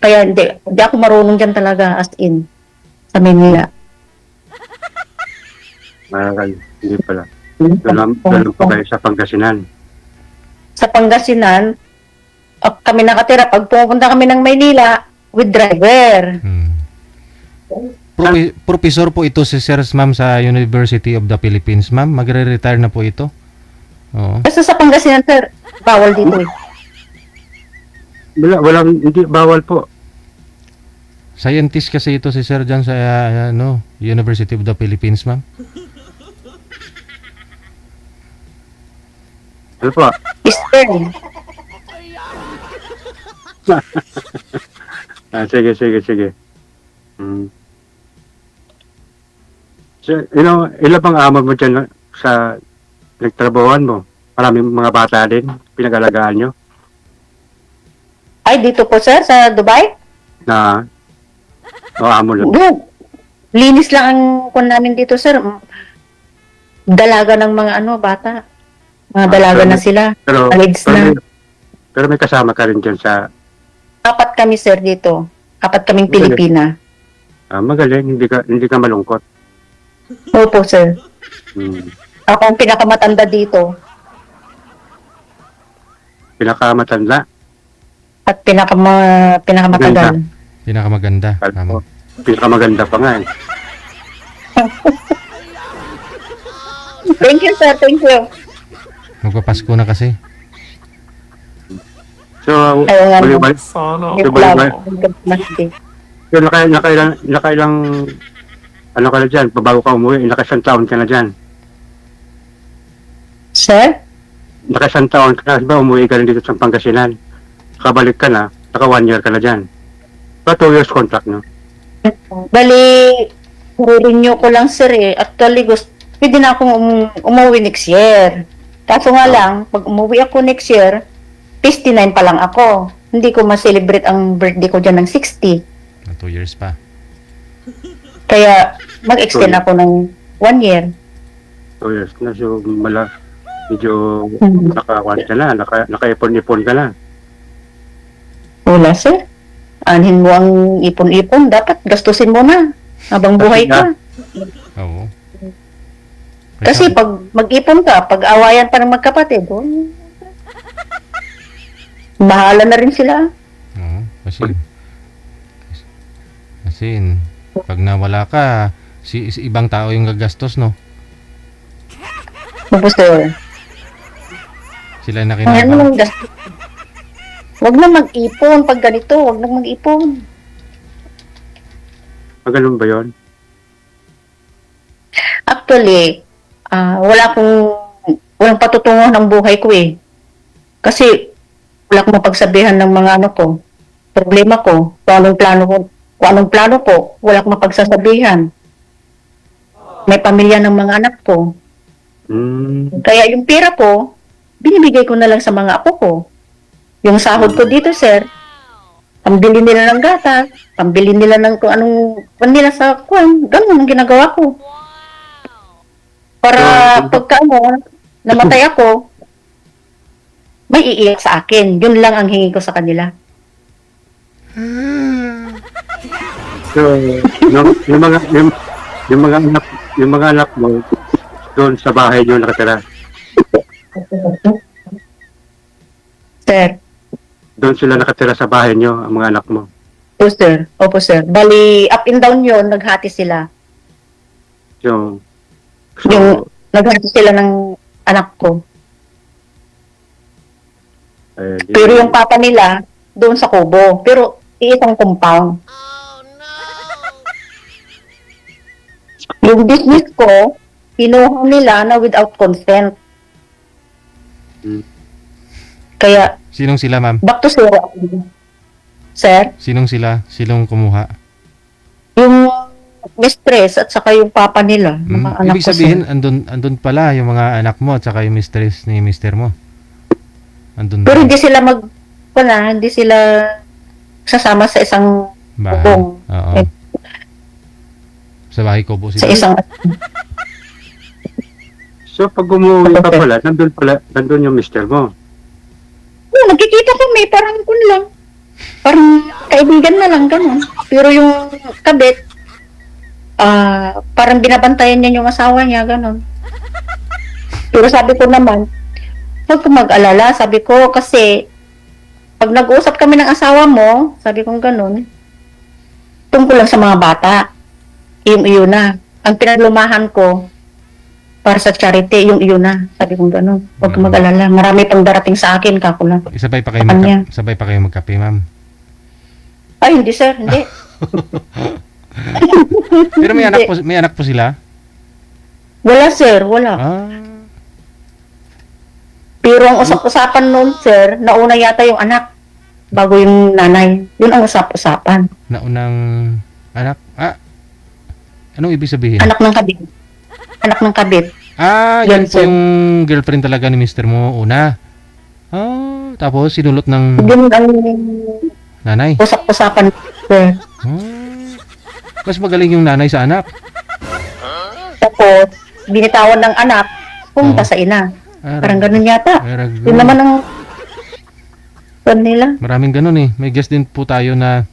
Kaya hindi ako marunong dyan talaga as in sa Manila. Hindi pala. Doon po kayo sa Pangasinan. Sa Pangasinan, kami nakatira. Pag pumunta kami ng Maynila, with driver. Professor po ito si Sir Ma'am sa University of the Philippines, ma'am. Magre-retire na po ito. Oo. Basta sa Pangasinan, sir, bawal dito eh. Hindi bawal po. Scientist kasi ito si Sir dyan sa University of the Philippines, ma'am. Ano po? Eastern. Sige. So, ilan bang amo mo dyan sa nagtrabawan mo? Maraming mga bata din, pinag-alagaan nyo? Ay, dito po, sir, sa Dubai? Na, amo lang. Good. Linis lang ang kun namin dito, sir. Dalaga ng mga bata. Mga dalaga na sila. Alids na. Pero may kasama ka rin dyan sa... 4 kami, sir, dito. 4 kaming Pilipina. Magaling, hindi ka malungkot. Opo, sir. Ako ang pinakamatanda dito. Pinakamatanda? At pinakamatagal. Pinakamaganda. Ma'am. Pinakamaganda pa nga eh. Thank you, sir. Thank you. Magpapasko na kasi. So, Ayaw nga. So, nakailang ano ka na dyan? Bago ka umuwi, nakasang taon ka na dyan. Sir? Nakasang taon ka na, ba umuwi ka rin dito sa Pangasinan? Kabalik ka na, naka 1 year ka na dyan. Pa 2 years contract, no? Bali, renew ko lang, sir, eh. Actually, pwede na akong umuwi next year. Kaso nga lang, pag umuwi ako next year, 59 pa lang ako. Hindi ko ma-celebrate ang birthday ko dyan ng 60. 2 years pa. Kaya, mag-extend ako ng 1 year. 2 years na, so medyo nakakuan ka na, nakaipon-ipon ka na. Wala, sir. Anhin mo ang ipon-ipon. Dapat gastusin mo na habang buhay ka. Oo. Kasi pag mag-ipon ka, pag awayan pa ng magkapatid, bahala na rin sila. Oo. Kasi pag nawala ka, si ibang tao yung gagastos, no? Opo, sir. Sila na Ayan mo kinabang. lang gastos. Huwag na mag-ipon pag ganito. Huwag na mag-ipon. Ganun ba yun? Actually, walang patutungo ng buhay ko eh. Kasi wala akong mapagsabihan ng mga ko. Problema ko, kung anong plano ko, wala akong mapagsasabihan. May pamilya ng mga anak ko. Kaya yung pera ko, binibigay ko na lang sa mga apo ko. Yung sahod ko dito, sir, pambili nila ng gatas, pambili nila ng kung anong nila sa kwan. Ganun ang ginagawa ko. Para pagka namatay ako, may iiyak sa akin. Yun lang ang hingi ko sa kanila. So, yung mga anak mo doon sa bahay niyo nakatira. Sir. Doon sila nakatira sa bahay niyo, ang mga anak mo. Opo, sir. Opo, sir. Bali, up and down yun, naghati sila. So Yung naghati sila ng anak ko. Pero yung papa nila, doon sa Kubo. Pero, iisang compound. Yung business ko, kinuha nila na without consent. Kaya, Sinong sila, ma'am? back to zero ako. Sir, Sinong sila? Sinong kumuha? yung mistress at saka yung papa nila, mga anak Ibig ko, sabihin, sir. andun pala yung mga anak mo at saka yung mistress ni mister mo. Andun Pero ba? hindi sila sasama sa isang Bahay. bubong. Oo. Eh, Sa bahay ko po sa sila. isang So, pag umuwi ka nandun yung mister mo. nagkikita kami, parang kun lang. Parang kaibigan na lang, ganun. Pero yung kabit, parang binabantayan niya yung asawa niya, ganun. Pero sabi ko naman, huwag kang mag-alala, sabi ko, kasi pag nag-uusap kami ng asawa mo, sabi kong ganun, tungkol lang sa mga bata, yung iyo na. Ang pinaglumahan ko, para sa charity, yung iyo na. Sabi kong ganun, huwag kang mag-alala. Marami pang darating sa akin, kako lang. Sabay pa kayo Kanya. sabay pa kayo magkape, ma'am. Ay, hindi sir, hindi. Pero may Hindi. anak po sila? Wala sir, wala. Ah. Pero ang usap-usapan noon sir, nauna yata yung anak, bago yung nanay. Yun ang usap-usapan. Naunang anak. Anong ibig sabihin? Anak ng kabit. Anak ng kabit. Yan Yan, po sir. yung girlfriend talaga ni mister mo una. Tapos sinulot ng Yun ang nanay. usap-usapan sir. Mas magaling yung nanay sa anak. Tapos, binitawan ng anak, pumunta sa ina. Parang ganun yata. Yun naman ang nila. Maraming ganun eh. May guest din po tayo na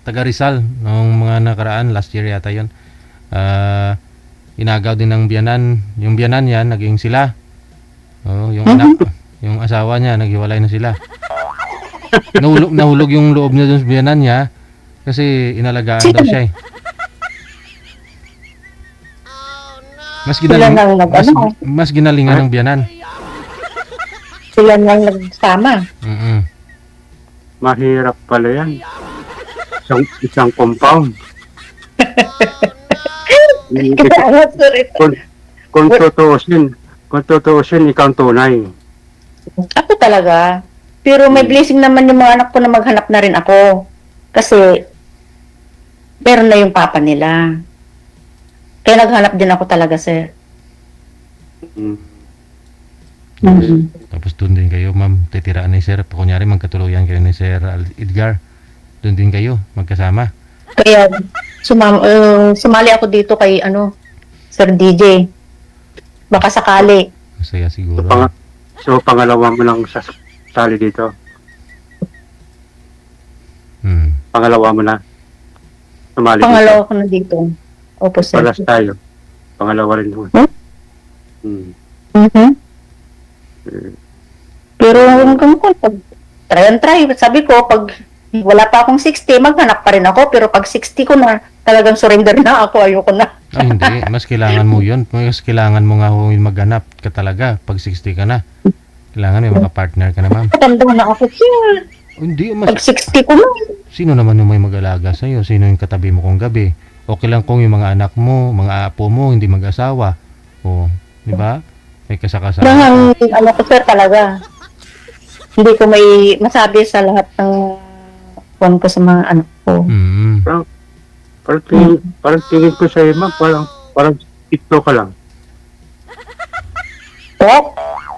taga Rizal noong mga nakaraan, last year yata yun. Inagaw din ng biyanan. Yung biyanan niya, naging sila. Yung anak, yung asawa niya, naghiwalay na sila. Nahulog yung loob niya dun sa biyanan niya kasi inalagaan daw siya eh. Mas Sila ginaling, nang mas ginalingan ng biyanan. Sila nang nagsama. Mahirap pala yan. Isang compound. Kung tutuusin, ikaw ang tunay. Ako talaga. Pero may blessing naman yung mga anak ko na maghanap na rin ako. Kasi, meron na yung papa nila. Kaya naghanap din ako talaga, sir. Tapos doon din kayo, ma'am, titiraan ni sir. Kunyari, magkatuluyan kayo ni Sir Edgar. Doon din kayo, magkasama. Kaya, sumali ako dito kay, Sir DJ. Baka sakali. Masaya siguro. So, pangalawa mo lang sali dito. Pangalawa mo na. Sumali Pangalawa ko na dito. Opo, sir. Palas tayo. Pangalawa rin mo. Pero hanggang ko, pag try and try, sabi ko, pag wala pa akong 60, maghanap pa rin ako. Pero pag 60 ko na, talagang surrender na ako, ayoko na. Ay, hindi. Mas kailangan mo yun. Mas kailangan mo nga maghanap ka talaga pag 60 ka na. Kailangan may makapartner ka na, ma'am. Matanda na ako, sir. Hindi, Pag 60 ko na. Sino naman yung may mag-alaga sa'yo? Sino yung katabi mo kung gabi? Okay lang kung yung mga anak mo, mga apo mo, hindi mag-asawa. O, di ba? May kasakasama. Ko, sir, talaga. Hindi ko may masabi sa lahat ng phone ko sa mga anak ko. Parang tingin ko sa'yo, ma'am, parang pito ka lang.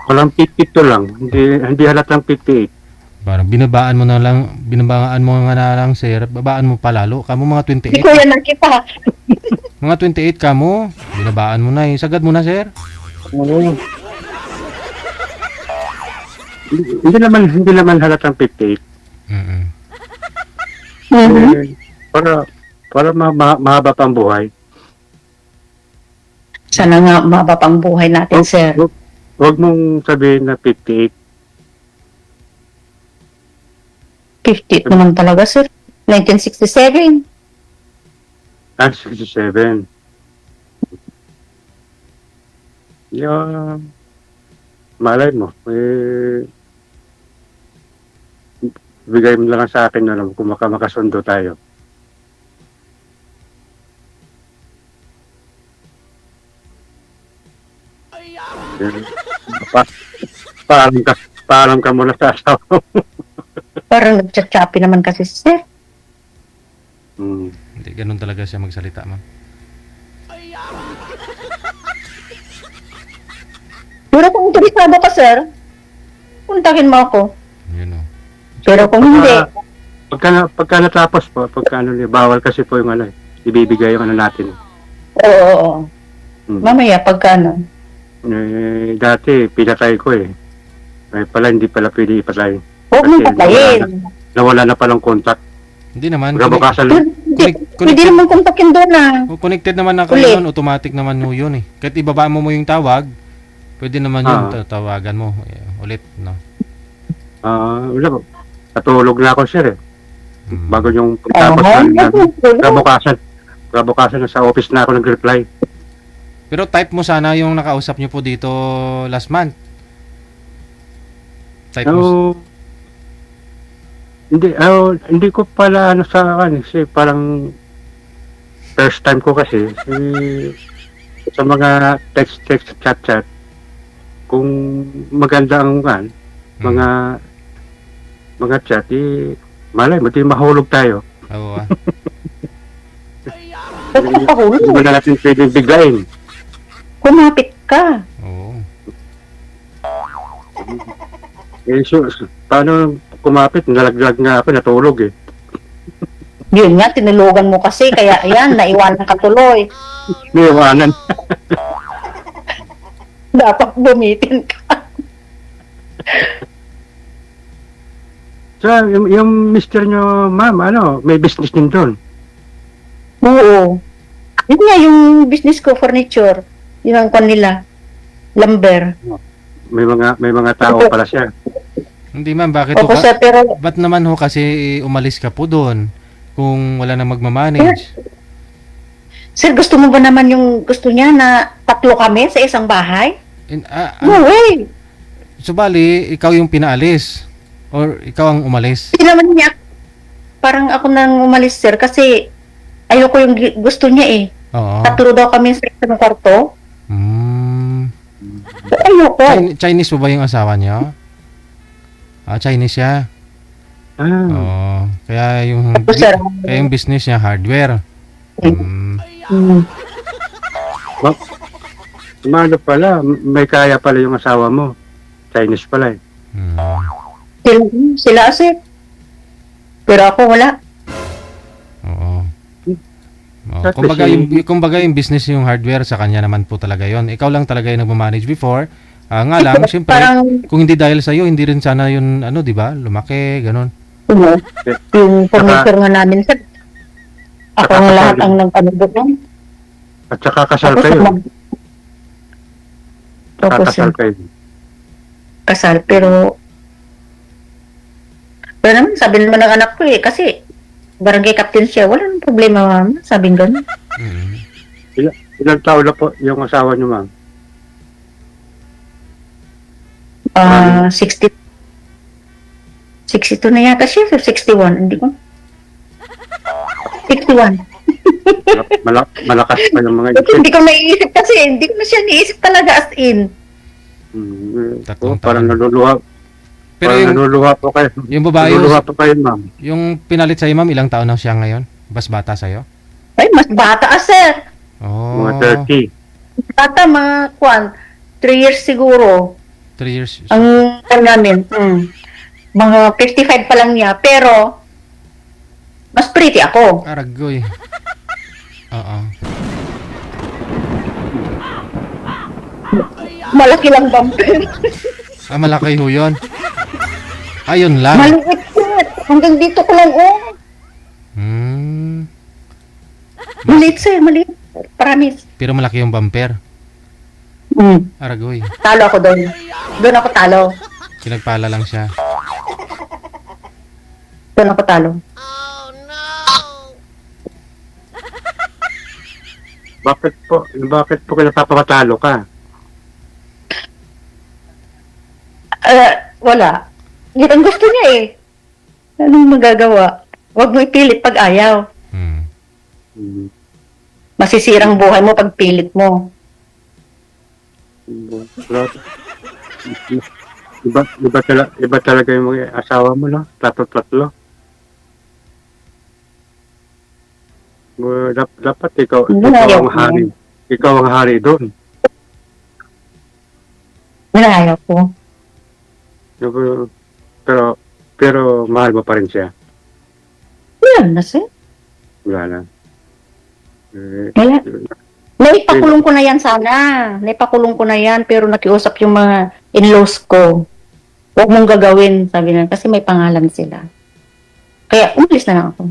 Walang pito lang. Hindi halatang 58. Parang binabaan mo nga na lang, sir. Babaan mo palalo. Kamo mga Hindi 28. ko yan nakita. Mga 28 kamo. Binabaan mo na eh. Sagad mo na, sir. Hindi naman halatang 58. Para mahaba pang buhay. Sana nga mababa pang buhay natin, sir. Huwag mong sabihin na 58. 50 naman talaga, sir. 1967. 67. Malay mo. Bigay mo lang sa akin na lang kung makasundo tayo. Paalam ka muna sa asawa mo. Parang nagchat-chappy naman kasi, sir. Hindi, ganun talaga siya magsalita, ma'am. Pero kung interesado ka, sir, puntakin mo ako. Yun o. Pero kung hindi, Pagka natapos po, bawal kasi po yung ibibigay yung natin. Oo. Hmm. Mamaya, pagka ano. Dati, pinatay ko eh. Ay pala, hindi pala pwede ipatay. Huwag mong Kasi patayin. Nawala na palang contact. Hindi naman. Gabukasan, Pwede naman kontakin doon Connected naman na kayo yun. Automatic naman mo yun eh. Kahit ibaba mo yung tawag, pwede naman yun. Tawagan mo. Ulit, no? wala po. Natulog na ako, sir eh. Hmm. Bago yung tapos na gabukasan na sa office na ako nag-reply. Pero type mo sana yung nakausap nyo po dito last month. Type mo. So, hindi ko pala ano sa akin kasi parang first time ko kasi sa mga text chat kung maganda ang mga chat malay mo di mahulog tayo. Oo ah. Hindi mo na natin pwedeng biglain. Kumapit ka. Oo. Paano kumapit? Nalaglag nga ako, natulog eh. Yun nga, tinulugan mo kasi. Kaya ayan, naiwanan ka tuloy. Niiwanan. Dapat bumitin ka. So, yung mister nyo, ma'am, may business din doon. Oo. Yun nga, yung business ko, furniture. Yun ang kanila. Lumber. May mga tao pala siya. Hindi ma'am, bakit Opo, sir, pero ba't naman ho kasi umalis ka po doon kung wala na magmamanage? sir, gusto mo ba naman yung gusto niya na 3 kami sa isang bahay? No way! Subali, ikaw yung pinaalis or ikaw ang umalis? Hindi naman niya, parang ako nang umalis, sir, kasi ayoko yung gusto niya eh. Oo. 3 daw kami sa isang kwarto. Ayoko. Chinese po ba yung asawa niya? Chinese siya. Oo. Kaya yung business niya hardware. Ano pala, may kaya pala yung asawa mo. Chinese pala eh. Sila sir. Pero ako wala. Oo. Kumbaga yung business yung hardware sa kanya naman po talaga yon. Ikaw lang talaga yung nagmamanage before. Nga lang, siyempre, kung hindi dahil sa'yo, hindi rin sana yun, di ba? Lumaki, ganun. Yung furniture nga namin, sir. Ako nga lahat ang nag-ano. At saka kasal kayo. Kasal kayo. Kasal, pero naman, sabi naman ng anak ko kasi barangay captain siya, wala nang problema, ma'am. Sabi nga gano'n. Ilang taon na po yung asawa niyo, ma'am? 60. 62 na yata siya, 61. Hindi ko. 61. Malakas pa yung mga isip. Hindi ko naiisip kasi, hindi ko na siya naisip talaga as in. Parang naluluha. Pero naluluha po kayo. Yung babae, naluluha po kayo, ma'am. Yung pinalit sa'yo, ma'am, ilang taon na siya ngayon? Mas bata sa'yo? Ay, mas bata sir. Mga 30. Bata, mga 3 years siguro. 3 years. Ang namin, mga 55 pa lang niya, pero mas pretty ako. Aragoy. Oo. Malaki lang bumper. Malaki ho yun. Ayun lang. Maliit sir. Hanggang dito ko lang, Maliit sir, maliit. Promise. Pero malaki yung bumper. Aragoy. Talo ako doon. Doon ako talo. Pinagpala lang siya. Doon ako talo. Bakit po kaya napapatalo ka? Wala. Yan ang gusto niya eh. Anong magagawa? Huwag mo ipilit pag ayaw. Masisirang buhay mo pag pilit mo. Iba talaga yung mga asawa mo, no? Tatlo. Dapat ikaw ang hari. Ikaw ang hari doon. Ayaw ko. Pero mahal mo pa rin siya. Yan na sir. Wala na. Wala. Naipakulong ko na yan sana. Naipakulong ko na yan, pero nakiusap yung mga in-laws ko. Huwag mong gagawin, sabi nila, kasi may pangalan sila. Kaya umalis na lang ako.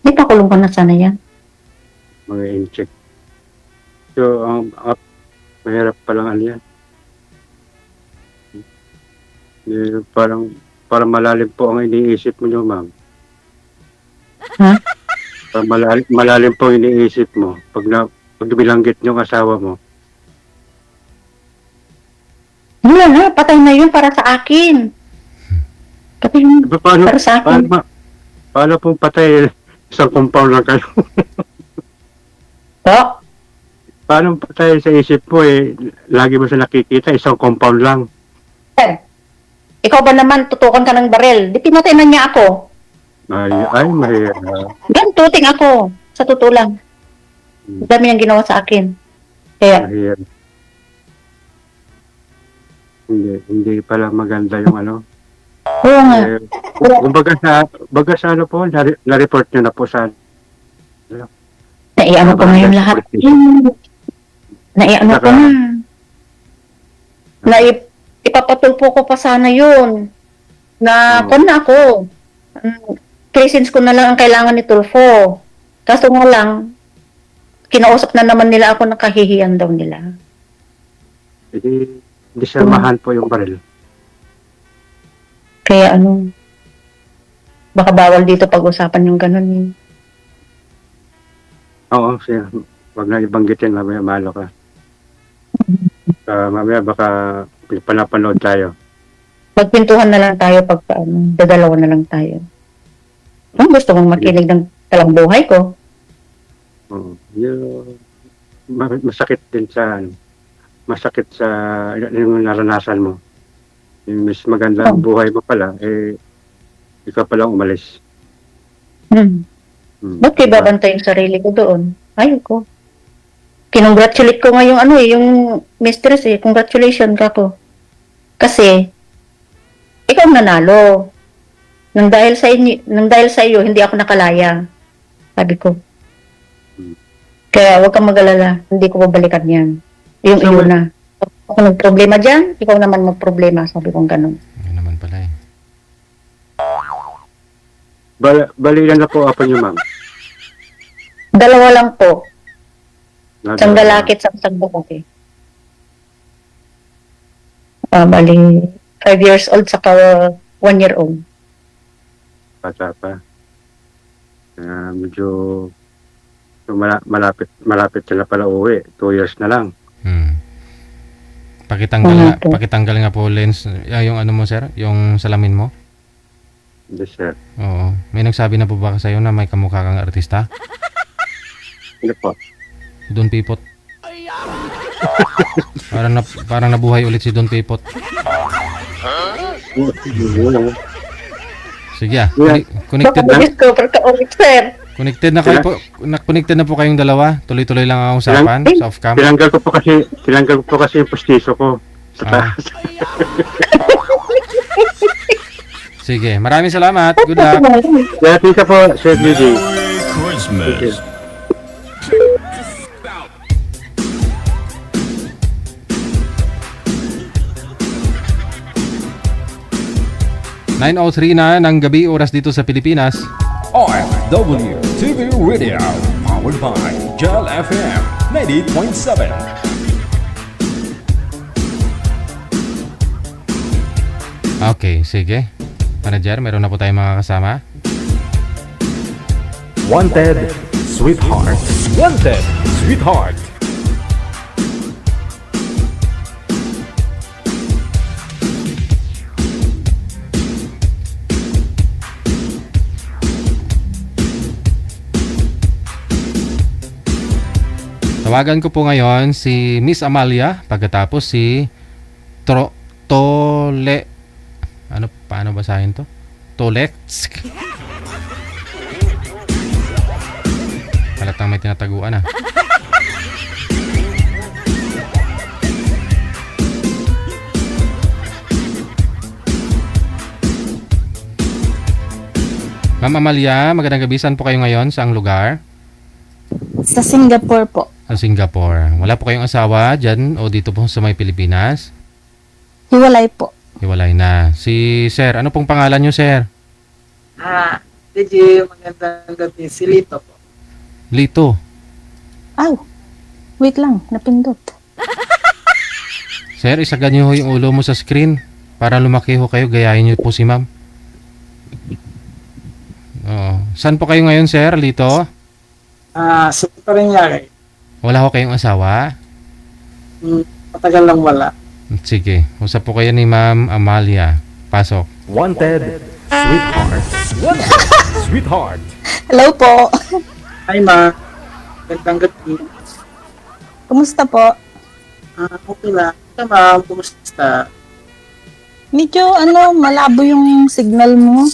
Naipakulong ko na sana yan. Mga in-check. So, mahirap palang ano yan. Parang malalim po ang iniisip mo nyo, ma'am. Ha? Parang malalim po ang iniisip mo pag bilanggit yung asawa mo. Wala na, patay na yun para sa akin. Patay yun Paano, para sa akin. paano pong patay? Isang compound lang kayo. So, Paano patay sa isip mo lagi mo siya nakikita, isang compound lang. sir, ikaw ba naman tutukan ka ng barel? Di pinatay na niya ako. Ay, mahirap. Yan, tuting ako. Sa totoo lang. Ang dami niyang ginawa sa akin. Kaya, Mahirap. Hindi pala maganda yung ano. oo nga. Kumbaga sa ano po, na-report nyo na po sa Naiano ko na yung lahat. Naiano ko na. Ipapatulpo ko pa sana yun. Na, kon na ako. Presence ko na lang ang kailangan ni Tulfo. Kaso nga lang, kinausap na naman nila ako, nakahihiyan daw nila. Hindi sirmahan po yung baril. Kaya ano, baka bawal dito pag-usapan yung ganun eh. Oo, siya. Huwag na ibanggitin, mamaya malo ka. Mamaya baka panapanood tayo. Magpintuhan na lang tayo pag dadalawa na lang tayo. Kung gusto mong makinig ng talang buhay ko. Oo. Masakit din masakit sa yung naranasan mo. Yung mas maganda ang buhay mo pala, ikaw pala umalis. Ba't kayo babantay yung sarili ko doon? Ayoko. Kinongratulate ko nga yung yung mistress Congratulations ka ko. Kasi, ikaw ang nanalo. Nang dahil sa iyo, hindi ako nakalaya. Sabi ko. Kaya huwag kang mag-alala. Hindi ko babalikan yan. Yung iyo na. Ako nagproblema dyan, ikaw naman magproblema. Sabi kong ganun. Yun naman pala eh. Balikan na po apa niyo, ma'am. Dalawa lang po. Isang Dalawa. lalaki at isang babae. Bali, 5 years old saka 1 year old. Bata pa. Medyo malapit sila pala uwi. 2 years na lang. Pakitanggal nga po lens, yung ano mo sir, yung salamin mo. Hindi, sir. Oo. May nagsabi na po ba sa'yo na may kamukha kang artista? Hindi po. Don Pipot. Parang nabuhay ulit si Don Pipot. Sige connected na. Discover ka ulit, sir. Connected na kayo po. Connected na po kayong dalawa. Tuloy-tuloy lang ang usapan sa off-cam. Tinanggal ko po kasi yung postiso ko sa taas. Sige, maraming salamat. Good luck. Dati ka po, Sir Judy. Christmas. 9:03 na ng gabi, oras dito sa Pilipinas. RFW TV Radio, powered by Gel FM 90.7. Okay, sige. Manager, meron na po tayong mga kasama. Wanted, Sweetheart. Wanted, Sweetheart. Tawagan ko po ngayon si Miss Amalia, pagkatapos si Tole. Paano basahin to? Toletsk. Halatang may tinataguan ah. Ma'am Amalia, magandang gabi. Saan po kayo ngayon? Saang lugar? Sa Singapore po. Sa Singapore. Wala po kayong asawa dyan o dito po sa may Pilipinas? Hiwalay po. Hiwalay na. Si Sir, ano pong pangalan nyo, Sir? DJ, magandang gabi. Si Lito po. Lito. Aw, wait lang, napindot. Sir, isagan nyo ho yung ulo mo sa screen para lumaki ho kayo. Gayahin nyo po si ma'am. Oo. Saan po kayo ngayon, Sir? Lito? Sa Parañaque. Wala ho kayong asawa? Matagal lang wala. Sige. Usap po kayo ni Ma'am Amalia. Pasok. Wanted Sweetheart. Sweetheart. Hello po. Hi, ma. Magandang gabi. Kumusta po? Okay lang. Ito, ma'am. Kumusta? Medyo malabo yung signal mo.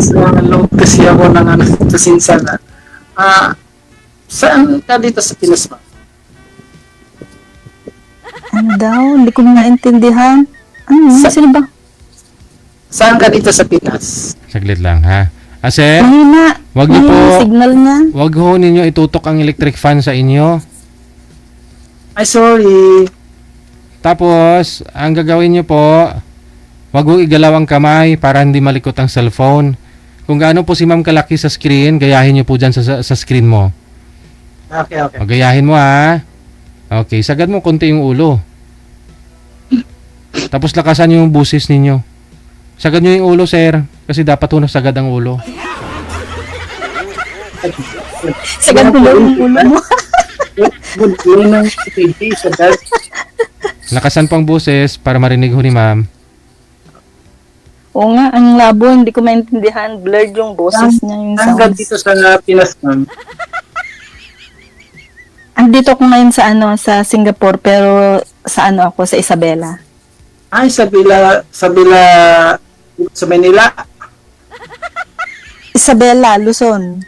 Sa load kasi ako ng sa Sinsalan. Saan ka dito sa Pinas, ma'am? Ano daw? Hindi ko maintindihan. Sino ba? Saan ka dito sa Pinas? Saglit lang, ha? Sir, Mahina. wag niyo po, Yung signal niya. wag ho ninyo itutok ang electric fan sa inyo. Ay, sorry. Tapos, ang gagawin niyo po, wag ho igalaw ang kamay para hindi malikot ang cellphone. Kung gaano po si ma'am kalaki sa screen, gayahin niyo po dyan sa screen mo. Okay. O, gayahin mo, ha? Okay, sagad mo konti yung ulo. Tapos lakasan niyo yung busis ninyo. Sagad niyo yung ulo, sir. Kasi dapat ho nasagad ang ulo. Sagad mo lang yung ulo mo. Yun ang DJ sa dad. Lakasan pang busis para marinig ho ni ma'am. Oo nga, ang labo. Hindi ko maintindihan. Blurred yung boses niya, yung Saan ka sounds. dito sa Pinas, ma'am? Andito ko ngayon sa Singapore, pero sa ako, sa Isabela. Ay, sa Manila. Isabela, Luzon.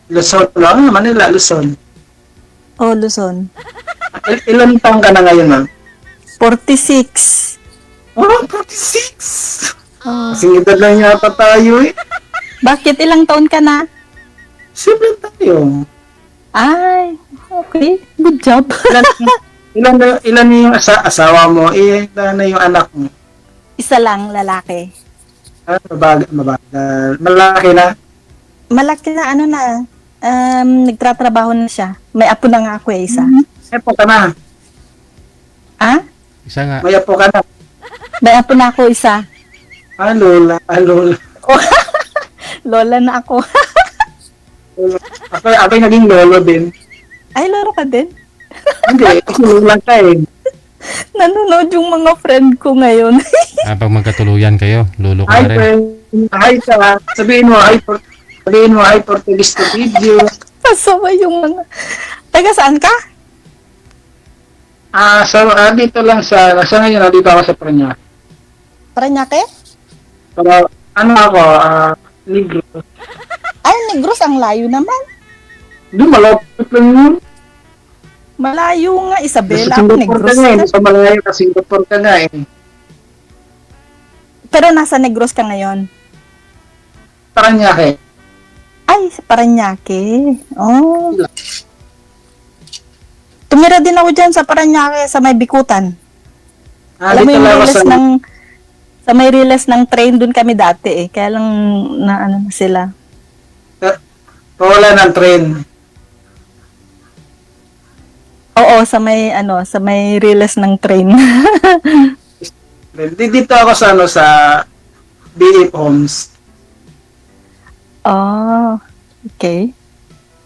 Luzon lang, Manila, Luzon. Oh, Luzon. Ilan taong ka na ngayon, ma'am? 46. Oh, 46! Oh. Kasing edad lang yata tayo eh. Bakit ilang taon ka na? Simple tayo. Ay, okay. Good job. Ilan yung asawa mo? Ilan na yung anak mo? Isa lang, lalaki. Mabagal. Malaki na? Malaki na, nagtratrabaho na siya. May apo na nga ako isa. May apo ka na. Ah? Isa nga. May apo ka na. May apo na ako isa. Lola. Lola na ako. Ako'y naging lolo din. Ay, lolo ka din? Hindi, ako lang ka eh. Nanonood yung mga friend ko ngayon. Pag magkatuluyan kayo, lulo ko Hi, na rin. friend. Hi, sa. Sabihin mo, hi, Portuguese to video. Pasama yung mga... Taga saan ka? Dito lang sa ngayon, dito ako sa Parañaque. Parañaque? Pero, ako, Negros. Ay, Negros, ang layo naman. Hindi, malapit lang yun. Malayo nga, Isabela, Nasa Singapore Negros. ka nga eh, sa malayo ka, Singapore ka nga eh. Pero nasa Negros ka ngayon. Parañaque. Ay, sa Parañaque. Oh. Tumira din ako dyan sa Parañaque, sa may Bikutan. Alam mo Dito yung lang ako riles sa may riles ng train dun kami dati eh. Kaya lang na sila. Wala ng train. Oo, sa may riles ng train. Dito ako sa BF Homes. Oh, okay.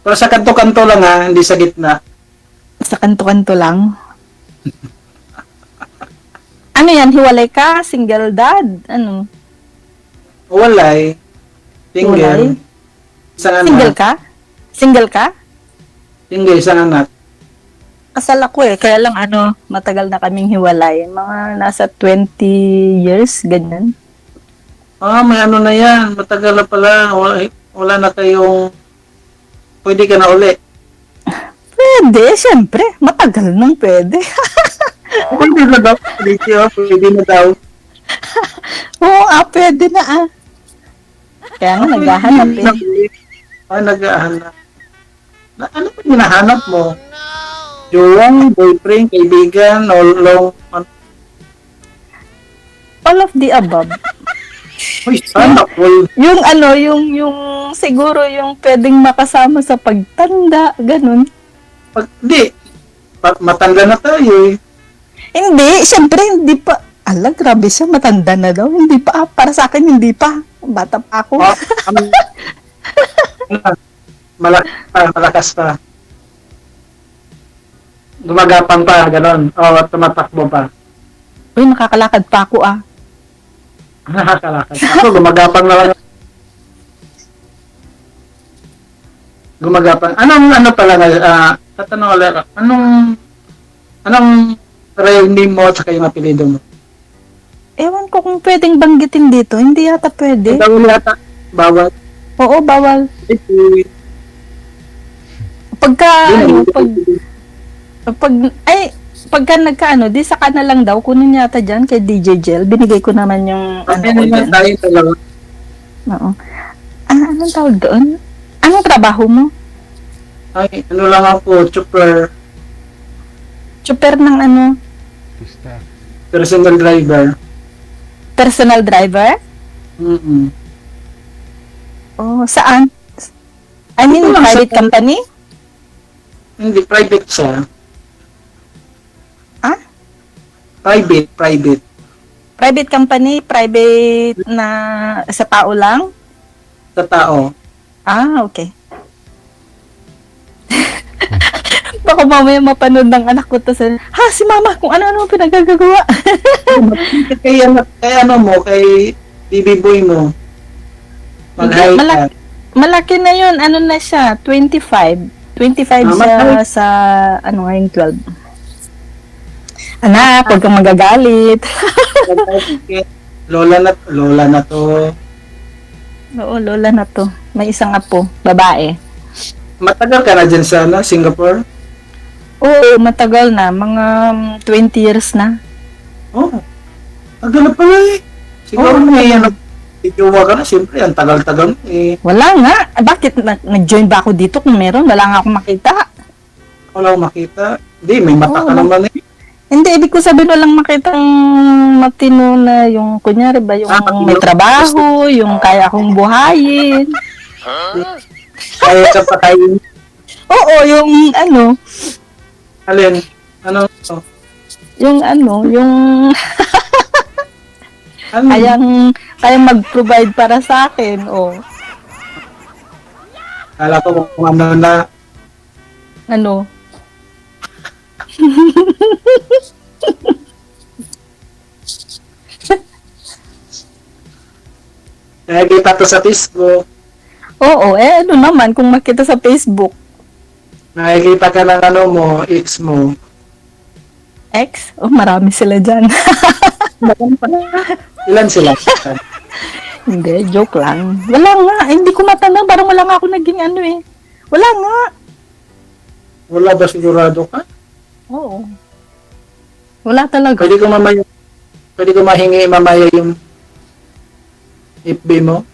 Pero sa kanto-kanto lang ha, hindi sa gitna. Sa kanto-kanto lang. Ano yan? Hiwalay ka? Single dad? Ano? Walay. Walay? Single. Isang Single anak. ka? Single ka? Single, isang anak. Kasal ako eh. Kaya lang matagal na kaming hiwalay. Mga nasa 20 years, ganyan. May na yan. Matagal na pala. Wala na kayong... Pwede ka na uli. Pwede, syempre. Matagal nang pwede. Pwede na daw. Pwede na daw. Oo pwede na Kaya nga, naghahanap eh. Naghahanap. Ano ba hinahanap mo? Jowa, boyfriend, kaibigan, o long... All of the above. Uy, sana all. Yung ano, yung siguro yung pwedeng makasama sa pagtanda, ganun. Di. Matanda na tayo eh. Hindi, syempre hindi pa. Ala, grabe siya, matanda na daw. Hindi pa, para sa akin hindi pa. Bata pa ako. Malakas pa. Gumagapang pa, gano'n. O, tumatakbo pa. Uy, nakakalakad pa ako ah. Nakakalakad. Ako, gumagapang na lang. Gumagapang. Ano pala tatanong ulit. Anong real name mo at saka yung apelido mo? Ewan ko kung pwedeng banggitin dito. Hindi yata pwede. Bawal yata. Bawal. Oo, bawal. Pagka, pagka nagkaano, di saka na lang daw, kunin yata dyan kay DJ Gel. Binigay ko naman yung ano ko dyan. Tayo talaga. Oo. Anong tawag doon? Anong trabaho mo? Ay, ano lang ako, chopper, Super ng ano? Pista. personal driver. Personal driver? Mm-mm. Oh, saan? I mean, Ito lang, private sa- company? Hindi, private siya. Ah? Private. Private company? Private na sa tao lang? Sa tao. Ah, okay. Baka mamaya mapanood ng anak ko to sa, ha, si mama, kung ano-ano pinagagagawa. Kay ano mo, kay BB Boy mo. Mag-high ka. Malaki na yun, ano na siya, 25. 25 siya malaki. sa, ano ngayon, 12. Anak, huwag kang magagalit. Lola na to. Oo, lola na to. May isang apo, babae. Matagal ka na dyan sa Singapore? Oo, matagal na. Mga 20 years na. Oo. Tagal na pala eh. Siguro may jowa ka na. Siyempre, ang tagal-tagal eh. Wala nga. Bakit? Nag-join ba ako dito kung meron? Wala nga akong makita. Wala akong makita. Hindi, may mata Oo, ka naman eh. Hindi, ibig ko sabihin walang makitang matino na yung, kunyari ba, yung may trabaho, yung kaya akong buhayin. Kaya ka pa kayo. Oo, yung ano, Alin? Ano? yung ano, yung Ano? kayang mag-provide para sa akin, oh. Kala ko kung ano na. Ano? Nakikita to sa Facebook. Oo, ano naman kung makita sa Facebook. Nakikita ka ng ano mo, ex mo. Ex? Oh, marami sila dyan. Ilan sila? Hindi, joke lang. Wala nga, hindi ko matanda. Parang wala nga ako naging ano eh. Wala nga. Wala ba sigurado ka? Oo. Wala talaga. Pwede ko mahingi mamaya yung FB mo?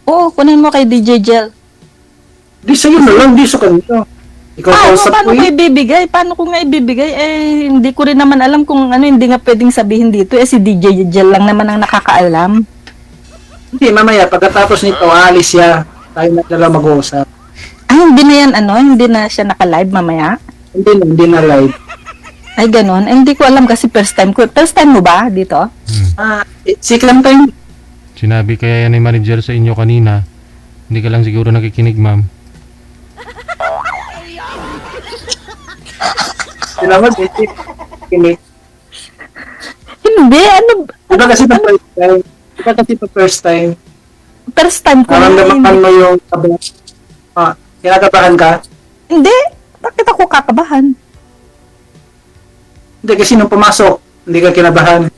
Oo, kunin mo kay DJ Gel. Di sa'yo na lang, di sa kanila. Ikaw kausap Paano ko ko eh. ibibigay? Paano ko nga ibibigay? Eh, hindi ko rin naman alam kung ano, hindi nga pwedeng sabihin dito. Eh, si DJ Gel lang naman ang nakakaalam. Hindi, mamaya, pagkatapos nito, aalis siya. Tayo na lang mag-uusap. Ay, hindi na yan, ano? Hindi na siya naka-live mamaya? Hindi na live. Ay, ganun. Eh, hindi ko alam kasi first time ko. First time mo ba dito? Second time. Sinabi kaya yan ni manager sa inyo kanina. Hindi ka lang siguro nakikinig, ma'am. Sinamad, kinig. Hindi, ano? Diba kasi pa first time? Diba kasi pa first time? First time ko. Parang na, naman mo yung kinakabahan ka? Hindi. Bakit ako kakabahan? Hindi, kasi nung pumasok, hindi ka kinabahan.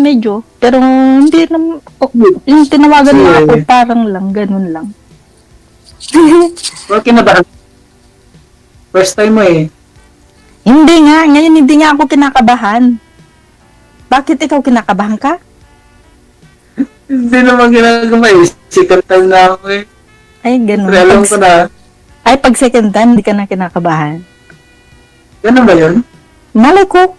Medyo. Pero hindi naman. Yung tinawagan mo ako, parang lang, ganun lang. Or kinabahan? First time mo eh. Hindi nga. Ngayon hindi nga ako kinakabahan. Bakit ikaw kinakabahan ka? Hindi naman ginagawa eh. Second time na ako eh. Ay, ganun. Pero alam ko na. Ay, pag second time, hindi ka na kinakabahan. Ganun ba yun? Malay ko.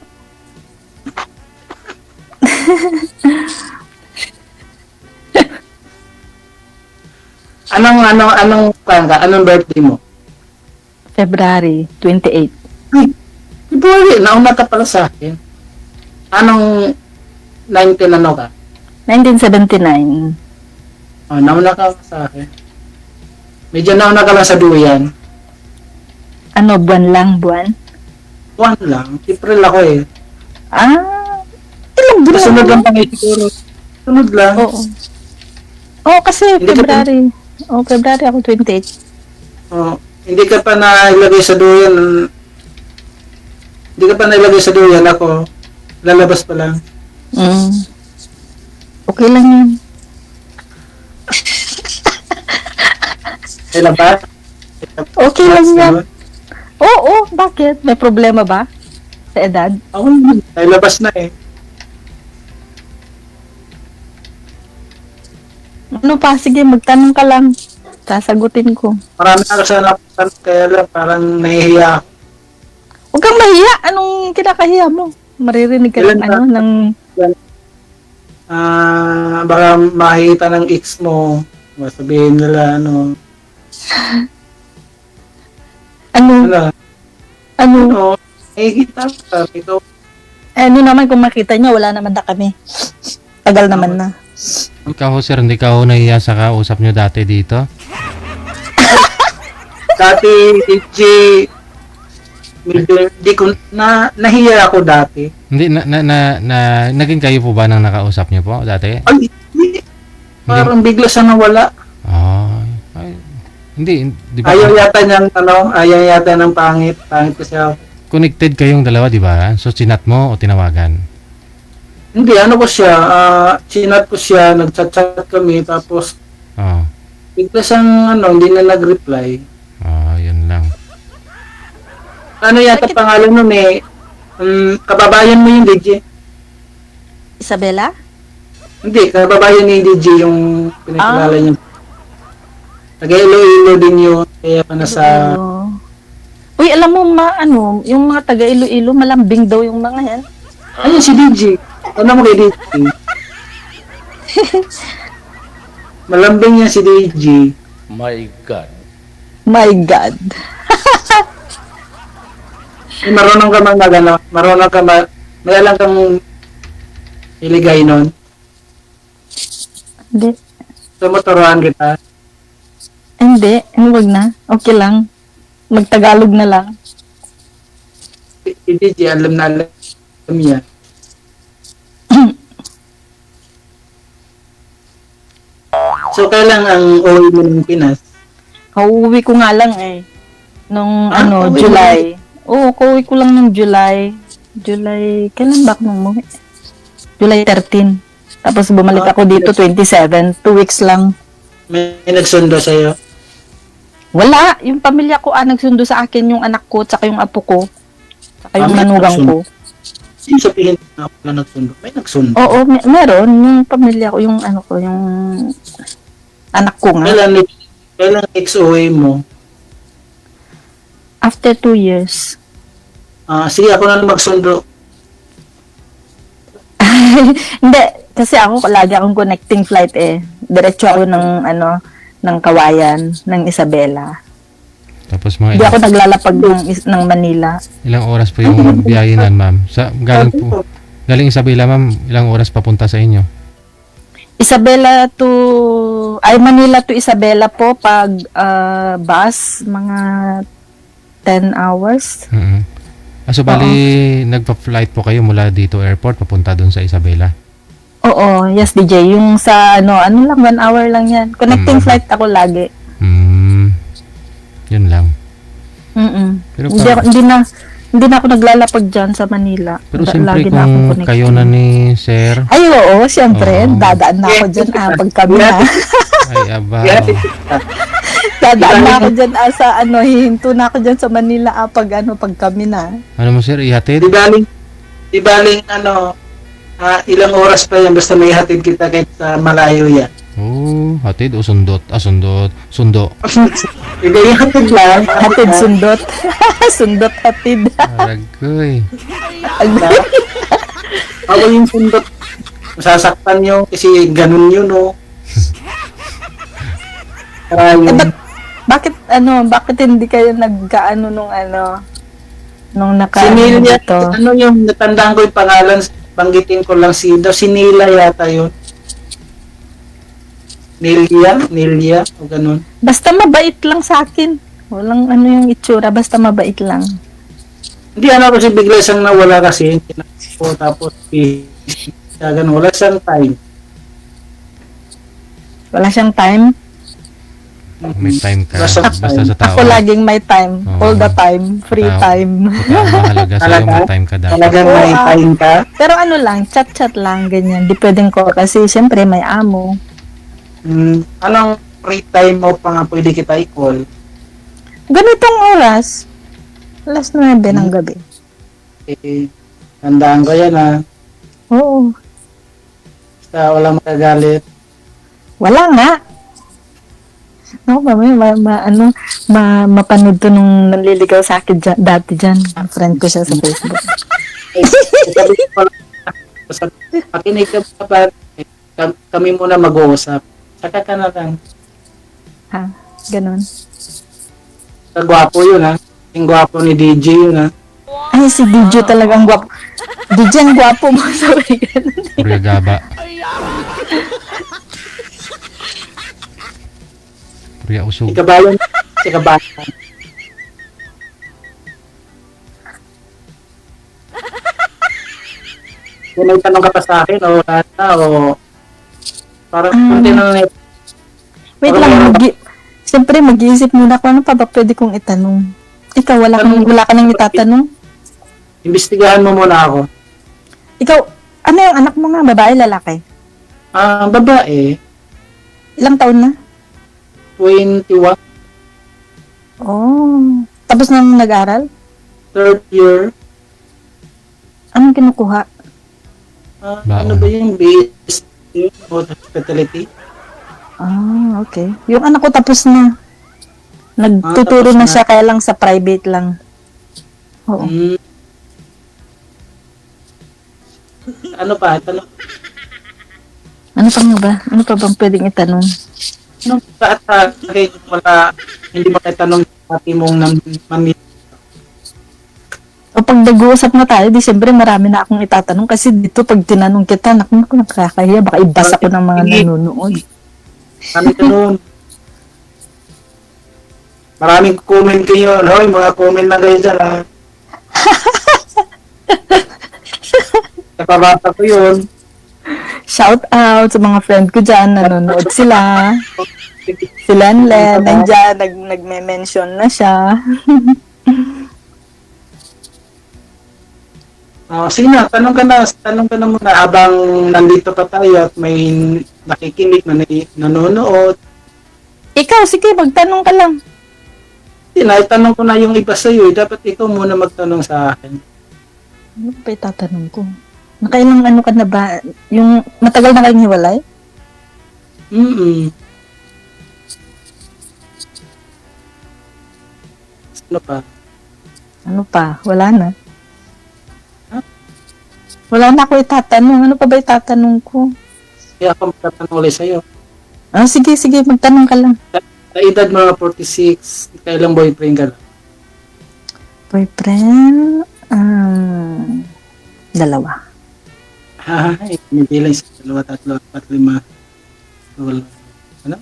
Anong birthday mo? February 28. February, nauna ka pala sa akin. Anong 19 ano ka? 1979. Oh, nauna ka sa akin. Medyo nauna ka lang sa duyan. Ano, buwan lang, buwan? Buwan lang. April ako eh. Ah, ilang buwan? Sunod lang pang siguro. Sunod lang. Oo. Oo, kasi Hindi ka February. Oo, February ako 28. Oh, hindi ka pa nailagay sa duyan. Hindi ka pa nailagay sa duyan ako. Lalabas pa lang. Okay lang yun. Kailan ba? Okay lang yan. Oo, bakit? May problema ba? Sa edad? Ako, nailabas na eh. Ano pa? Sige, magtanong ka lang. Sasagutin ko. Marami na sana kaya lang parang nahihiya ako. Huwag kang mahiya. Anong kinakahiya mo? Maririnig ka Ilan ng ano, ng... Baka makita ng ex mo. Sabihin nila ano. Ano? Ano? Ano? Nakikita ka. Ito. Ano naman kung makita niya, wala naman na kami. Tagal naman na. Ikaw ho, sir, hindi ka ho nahiya sa kausap nyo dati dito? Dati, medyo, di ko, nahiya ako dati. Hindi, naging kayo po ba nang nakausap nyo po dati? Ay, hindi. Parang bigla siya nawala. Ay, hindi, di ba? Ayaw yata ng pangit. Pangit kasi ako. Connected kayong dalawa, di ba? So, sinat mo o tinawagan? Hindi, ano ko siya, chinat ko siya, nag-chat kami, tapos, Oo. bigla siyang, hindi na nag-reply. Yun lang. Ano yata pangalan nun eh, kababayan mo yung DJ? Isabela? Hindi, kababayan ni DJ yung pinakilala niya. Taga-Iloilo din yun, kaya pa nasa... Uy, alam mo, yung mga taga-Iloilo, malambing daw yung mga yan. Ayun, si DJ. Ano mo kay DJ? Malambing yan si DJ. My God. My God. Marunong ka may alam kang iligay nun. Hindi. Tumuturuan kita. Hindi, huwag na. Okay lang. Magtagalog na lang. Si DJ, alam niya. So, kailan ang uwi mo ng Pinas? Kauwi ko nga lang eh. Nung Kauwi mo? July. Oo, kauwi ko lang nung July. Kailan ba ako nung umuwi? July 13. Tapos bumalik ako dito 27. 2 weeks lang. May nagsundo sa'yo? Wala. Yung pamilya ko nagsundo sa akin yung anak ko tsaka yung apo ko. Tsaka yung may manugang nagsundo? ko. Hindi sabihin na ako na nagsundo. May nagsundo. Oo, meron. Yung pamilya ko, yung yung anak ko nga. Kailan ex-uwi mo? After 2 years. Sige, ako na magsundo. Hindi. Kasi ako, lagi akong connecting flight eh. Diretso ako ng Kawayan, ng Isabela. Tapos mga Hindi ako naglalapag ng Manila. ilang oras po yung biyahe nan, ma'am? Galing Isabela, ma'am, ilang oras papunta sa inyo? Manila to Isabela po pag bus, mga 10 hours. So, bali, nagpa-flight po kayo mula dito airport papunta doon sa Isabela? Oo, yes DJ. Yung sa lang, 1 hour lang yan. Connecting flight ako lagi. Yun lang. Pero Hindi na ako naglalapag dyan sa Manila. Pero siyempre Lagi na akong kung connecting. kayo na ni Sir, Ay, oo, siyempre. Oo. Dadaan na ako dyan pag kami na. ay aba, Dadaan na ako dyan hihinto na ako dyan sa Manila pag kami na. ano mo Sir, ihatid? Di baling, ilang oras pa yan, basta may hatid kita kahit sa malayo yan. Oh, hatid o sundot? Ah, sundot. Sundo. Hindi, hatid lang. Hatid sundot. Sundot hatid. Aragoy. Ako yung sundot. Masasaktan nyo kasi ganun yun, no? Kaya Eh, yun. bakit hindi kayo nagkaano nung Si Nelia, dito? ano yung natandaan ko yung pangalan, banggitin ko lang si Nila yata yun. Nelia, o ganun. Basta mabait lang sa akin. Walang ano yung itsura, basta mabait lang. Hindi kasi bigla siyang nawala kasi, ko tapos kaya ganun, wala siyang time. Wala siyang time. May time ka. Basta Basta sa tao. Ako laging may time. Oo. All the time. Free Tao. time. Tao, mahalaga sa'yo, Talaga? may time ka dapat. Talagang may Oo, time ka. Pero ano lang, chat-chat lang, ganyan. Di pwedeng ko kasi siyempre may amo. Anong free time mo pa nga pwede kita i-call? Ganitong oras. Alas 9 ng gabi. Eh, tandaan ko yan ha. Oo. Basta walang magagalit. Wala nga. No, mapanood to nung nanliligaw sa akin dati dyan. Friend ko siya sa Facebook. Sabi ko pala, makinig ka pa, kami muna mag-uusap. Saka ka na lang. Ha? Ganon. Kagwapo yun ha. Yung gwapo ni DJ yun ha. Ay, si DJ talagang gwapo. DJ ang gwapo mo. Sabi ganon. Purya gaba. Purya usog. Ikabayan. Ikabayan. Kung may tanong ka pa sa akin, o wala na, o parang konti na lang. Wait lang. Siyempre, mag-iisip muna ko ano pa ba pwede kong itanong. Ikaw, wala ka nang itatanong? Imbestigahan mo muna ako. Ikaw, ano yung anak mo nga? Babae, lalaki? Babae, Ilang taon na? 21, Oh. Tapos nang nag-aral? third year. Anong kinukuha? Ano ba yung base? Yung hospitality? Ah, okay. Yung anak ko tapos na. Nagtuturo tapos na na. siya, kaya lang sa private lang. Oo. Ano pa? Tanong, Ano pa nga ba? Ano pa bang pwedeng itanong? ano pa at akin wala, hindi mo natanong sa ating mong mamit. O pag nag-uusap na tayo, di siyempre marami na akong itatanong kasi dito pag tinanong kita, naku, nakakahiya, baka ibasa ko ng mga nanonood. Kami tanong. Maraming comment kayo. Hoy, mga comment na kayo dyan ha. Napabasa ko yun. Shout out sa mga friend ko dyan, nanonood sila. Si Lenlen, nandyan, nagme-mention na siya. Sige na, tanong ka na muna habang nandito pa tayo at may nakikinig na nanonood. Ikaw, sige, magtanong ka lang. Hindi na, itanong ko na yung iba sa'yo. Dapat ikaw muna magtanong sa akin. Ano pa itatanong ko? Nakailang ano ka na ba? Yung matagal na kayong hiwalay? Ano pa? Ano pa? Wala na. Wala na ako itatanong. Ano pa ba itatanong ko? Kaya ako magtatanong ulit sa'yo. Ah, sige, magtanong ka lang. Sa edad mga 46, kailang boyfriend ka lang? Boyfriend? 2. Binibilang sa 2, 3, 4, 5. Wala. Ano?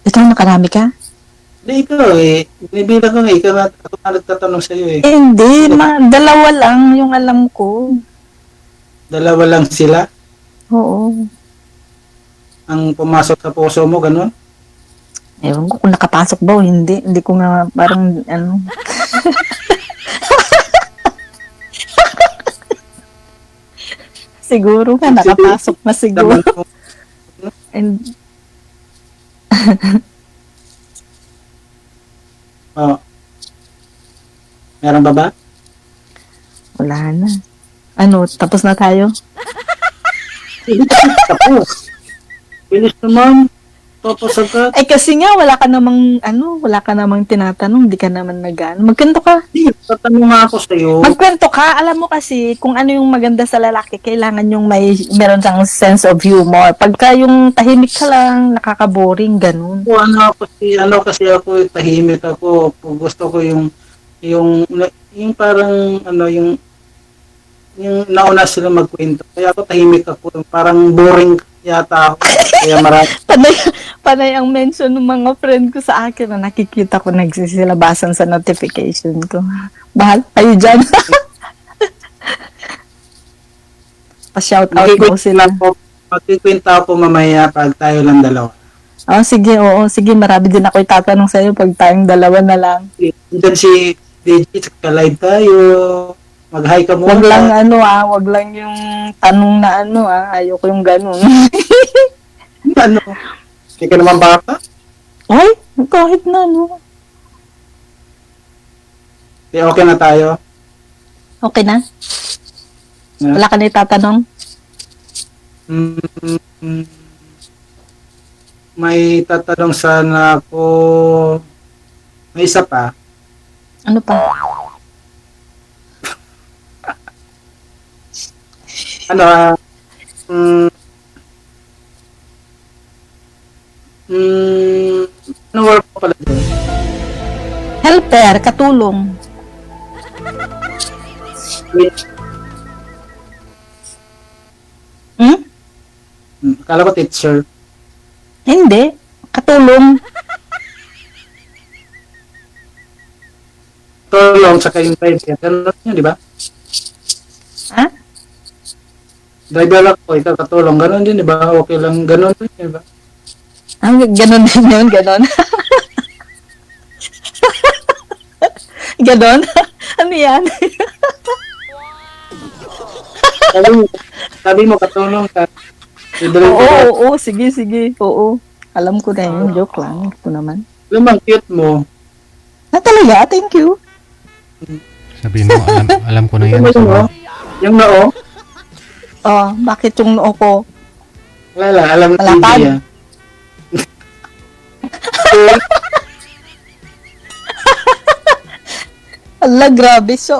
Ikaw nakarami ka? Hindi, ikaw binibilang ko ikaw na ako na nagtatanong sa'yo Eh, hindi. 2 lang yung alam ko. 2 lang sila? Oo. Ang pumasok sa puso mo, ganun? Ewan ko kung nakapasok ba o hindi. Hindi ko nga parang ano. Siguro nga nakapasok na siguro. And, Meron ba ba? wala na. Ano, tapos na tayo? Tapos. Bilis naman. Tapos agad. Eh kasi nga wala ka namang tinatanong, di ka naman Magkwento ka. Tatanong nga ako sa'yo. Magkwento ka, alam mo kasi kung ano yung maganda sa lalaki, kailangan yung meron siyang sense of humor. Pagka yung tahimik ka lang, nakaka-boring, ganun. Ano kasi ako, tahimik ako. Gusto ko yung parang, yung nauna sila magkwento. Kaya ako tahimik ako. Parang boring yata ako. Kaya marami. Panay ang mention ng mga friend ko sa akin na nakikita ko nagsisilabasan sa notification ko. Bahal kayo dyan. Pa-shout out ko sila. Magkikwenta ako mamaya pag tayo lang dalawa. Oh, sige, oo. Sige, marami din ako itatanong sa'yo pag tayong dalawa na lang. Diyan si DJ, ka-live tayo. Mag-hi ka muna. Wag lang yung tanong na ayoko yung ganun. Ano? Hindi ka naman bata? Ay, kahit na, Okay na tayo? Okay na? Wala ka na itatanong? May tatanong sana ako. May isa pa. Ano pa? Ano work ko pala doon? Helper, katulong. Akala ko teacher. Hindi, katulong. Tulong sa kayong driver. Ganun yun, di ba? Ha? Driver ako, ikaw katulong. Ganun din, di ba? Okay lang. Ganun din, di ba? Ganon din yun, ganon. Ganon? Ano yan? sabi mo katulong ka. Oo, sige. Oo. Alam ko na yun, joke lang. Ito naman. Lumang cute mo. Talaga, thank you. Sabi mo, alam ko na yan. Yung noo? Oh, bakit yung noo ko? Wala, alam ko Malapad. niya. Ala, grabe siya,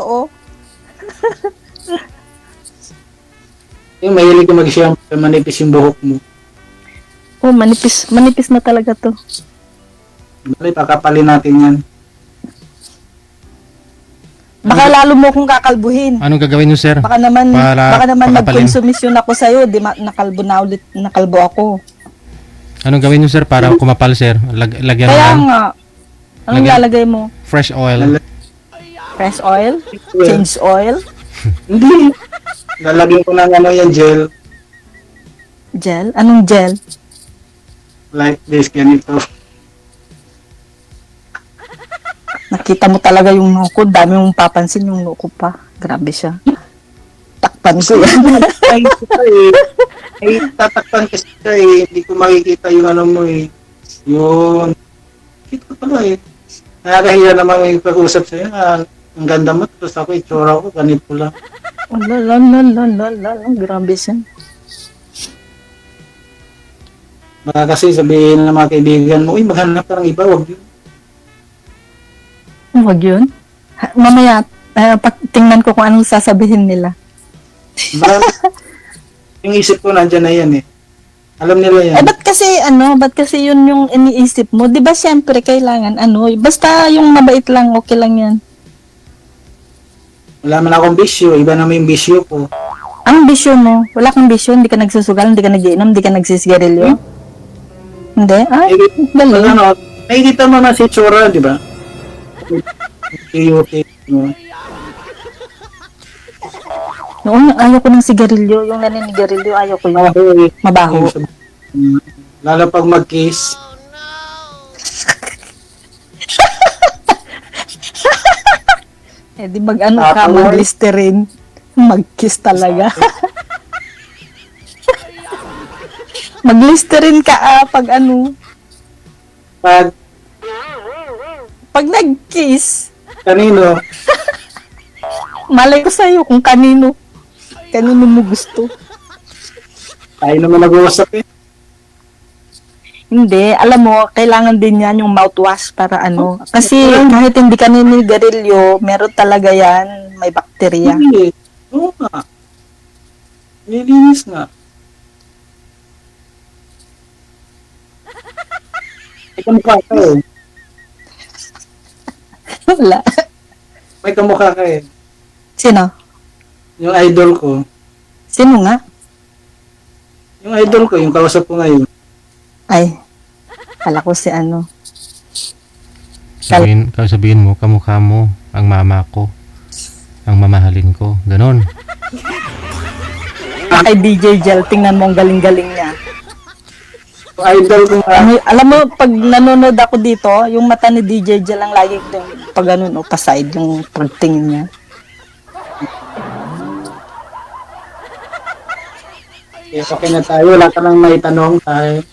Yung mahilig ko mag-shampoo, manipis yung buhok mo. Oh, manipis na talaga to. Bali, pakapalin natin yan. Baka lalo mo kong kakalbuhin. Anong gagawin nyo, sir? Baka naman pakapalin. magkonsumisyon ako sa'yo, nakalbo na ulit, nakalbo ako. Anong gawin nyo, sir, para kumapal, sir? Lagyan mo Kaya lang nga, anong lalagay mo? fresh oil. Fresh oil? Change oil? Hindi. Lalagyan ko ng yan, gel. Gel? Anong gel? Like this, ganito. Nakita mo talaga yung noo ko, dami mong papansin yung noo ko pa. Grabe siya. Takpan ko yan. Ay, tatakpan kasi siya hindi ko makikita yung ano mo Yun. Kita pala Nakakahiya naman yung pag-usap sa'yo. Ang ganda mo, tapos ako, itsura ko, ganito lang. Grabe siya. Baka kasi sabihin ng mga kaibigan mo, maghanap ka ng iba, wag yun. Huwag yun. Mamaya, tingnan ko kung anong sasabihin nila. Yung isip ko nandyan na yan Alam nila yan. Ba't kasi yun yung iniisip mo? Di ba siyempre kailangan basta yung mabait lang, okay lang yan. Wala man akong bisyo, iba naman yung bisyo ko. Anong bisyo mo? Wala kang bisyo, hindi ka nagsusugal, hindi ka nagiinom, hindi ka nagsisigarilyo? Hindi? Ay, galing. Nakikita mo na si Chura, di ba? Noon, ayaw ko ng sigarilyo, yung naninigarilyo, ayaw ko yun. Mabaho. Lalo pag mag-kiss. Di ka, mag-listerine. Mag-kiss talaga. Mag-listerine ka pag Pag nag-kiss. Kanino? Malay ko sa'yo kung kanino. Kanino mo gusto. Tayo naman nag-uusap Hindi, alam mo, kailangan din yan yung mouthwash para ano. Kasi kahit hindi ka ninigarilyo, meron talaga yan, may bakterya. Hindi. Oo nga. Nilinis nga. May kamukha ka eh. Wala. May kamukha ka eh. Sino? Yung idol ko. Sino nga? Yung idol ko, yung kausap ko ngayon. Ay, kala ko si ano. Sabihin mo, kamukha mo ang mama ko, ang mamahalin ko. Ganon. Kay DJ Jel, tingnan mo ang galing-galing niya. Idol ko nga. Alam mo, pag nanonood ako dito, yung mata ni DJ Jel ang lagi pag ganun, o pa-side, yung pagtingin niya. Okay na tayo. Wala ka lang may tanong tayo.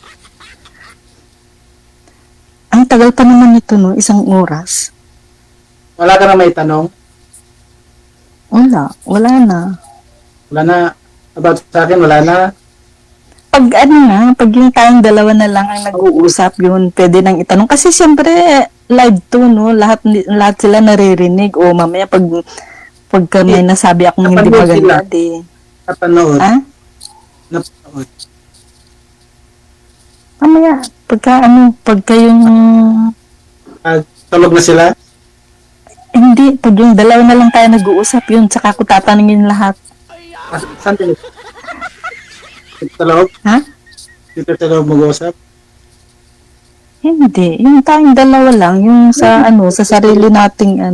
Ang tagal pa naman nito, no? Isang oras. Wala ka na may tanong? Wala na. Wala na. About sa akin, wala na. Pag ano na, pag yung tayong dalawa na lang ang nag-uusap, yun, pwede nang itanong. Kasi siyempre, live to, no? Lahat sila naririnig. O mamaya, pagka may nasabi akong hindi maganda, di. Napanood. Ha? Napanood. Mamaya, pagka yung... Tulog na sila? Hindi, pag yung dalawa na lang tayo nag-uusap, yun, tsaka ko tatanungin lahat. Saan tayo? Dito sa loob? Ha? Dito sa loob mag-uusap? Hindi, yung tayong dalawa lang, yung sa sa sarili nating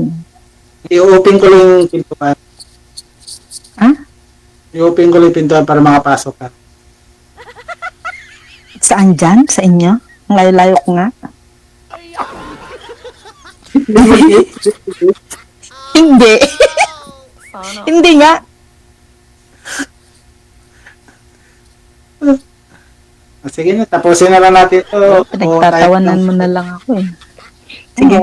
I-open ko lang yung pintuan. Ha? I-open ko lang yung pintuan para makapasok ka. Saan dyan? Sa inyo? Ang layo-layo ko nga. Hindi. Hindi nga. Sige na, tapusin na lang natin ito. Nagtatawanan mo na lang ako eh. Sige.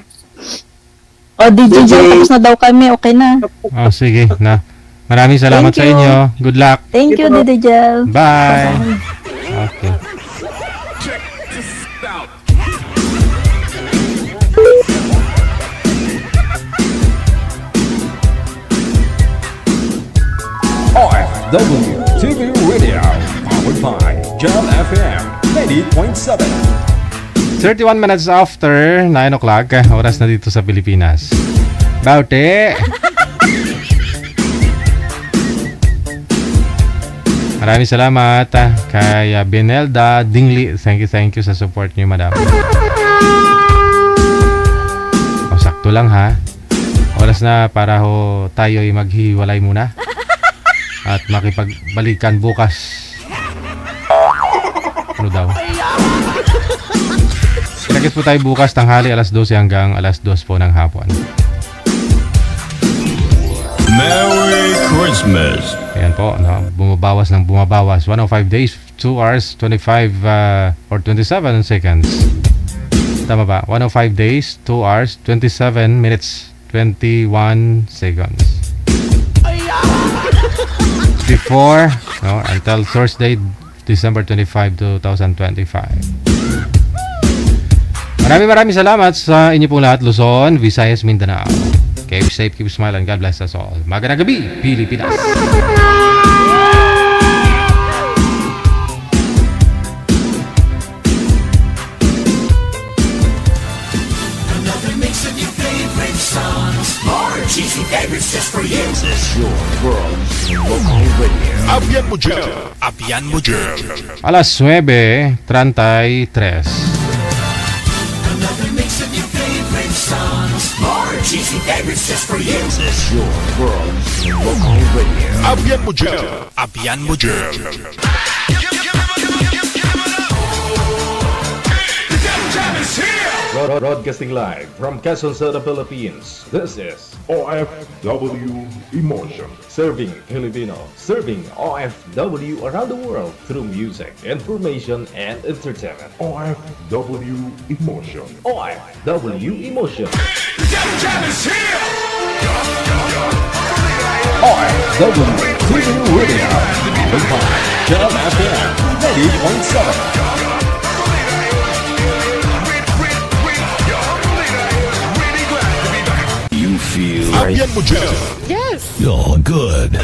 O, DJ Jel, tapos na daw kami. Okay na. Oh, sige na. Maraming salamat Thank sa you. inyo. Good luck. Thank you, DJ Jel. Bye. Okay. OFW TV Radio, powered by Jam FM 90.7. 31 minutes after 9 o'clock, oras na dito sa Pilipinas. Baute! Maraming salamat kay Benelda Dingli. Thank you sa support niyo, madam. O, sakto lang ha. Oras na para tayo ay maghiwalay muna at makipagbalikan bukas. Ano daw? Pinakit po tayo bukas tanghali alas 12 hanggang alas 2 po ng hapon. Merry Christmas. Ayan po, no? Bumabawas. 105 days, 2 hours, 25 or 27 seconds. Tama ba? 105 days, 2 hours, 27 minutes, 21 seconds. Before, no, until Thursday, December 25, 2025. Maraming salamat sa inyo pong lahat, Luzon, Visayas, Mindanao. Keep safe, keep smiling, God bless us all. Magandang gabi, Pilipinas! Another mix of your favorite songs. More cheesy favorites just for you. This is your world local radio. Abian mo dyan. Alas 9:33. Another mix of your favorite songs. More cheesy favorites just for you. This is your world local radio. Abian mo dyan. Broadcasting live from Quezon City, Philippines. This is OFW Emotion. Serving Filipino. Serving OFW around the world through music, information, and entertainment. OFW Emotion. OFW Emotion. OFW TV Radio, powered by Jam FM 90.7. Okay. Champion mo, Jel. Yes. Oh, good.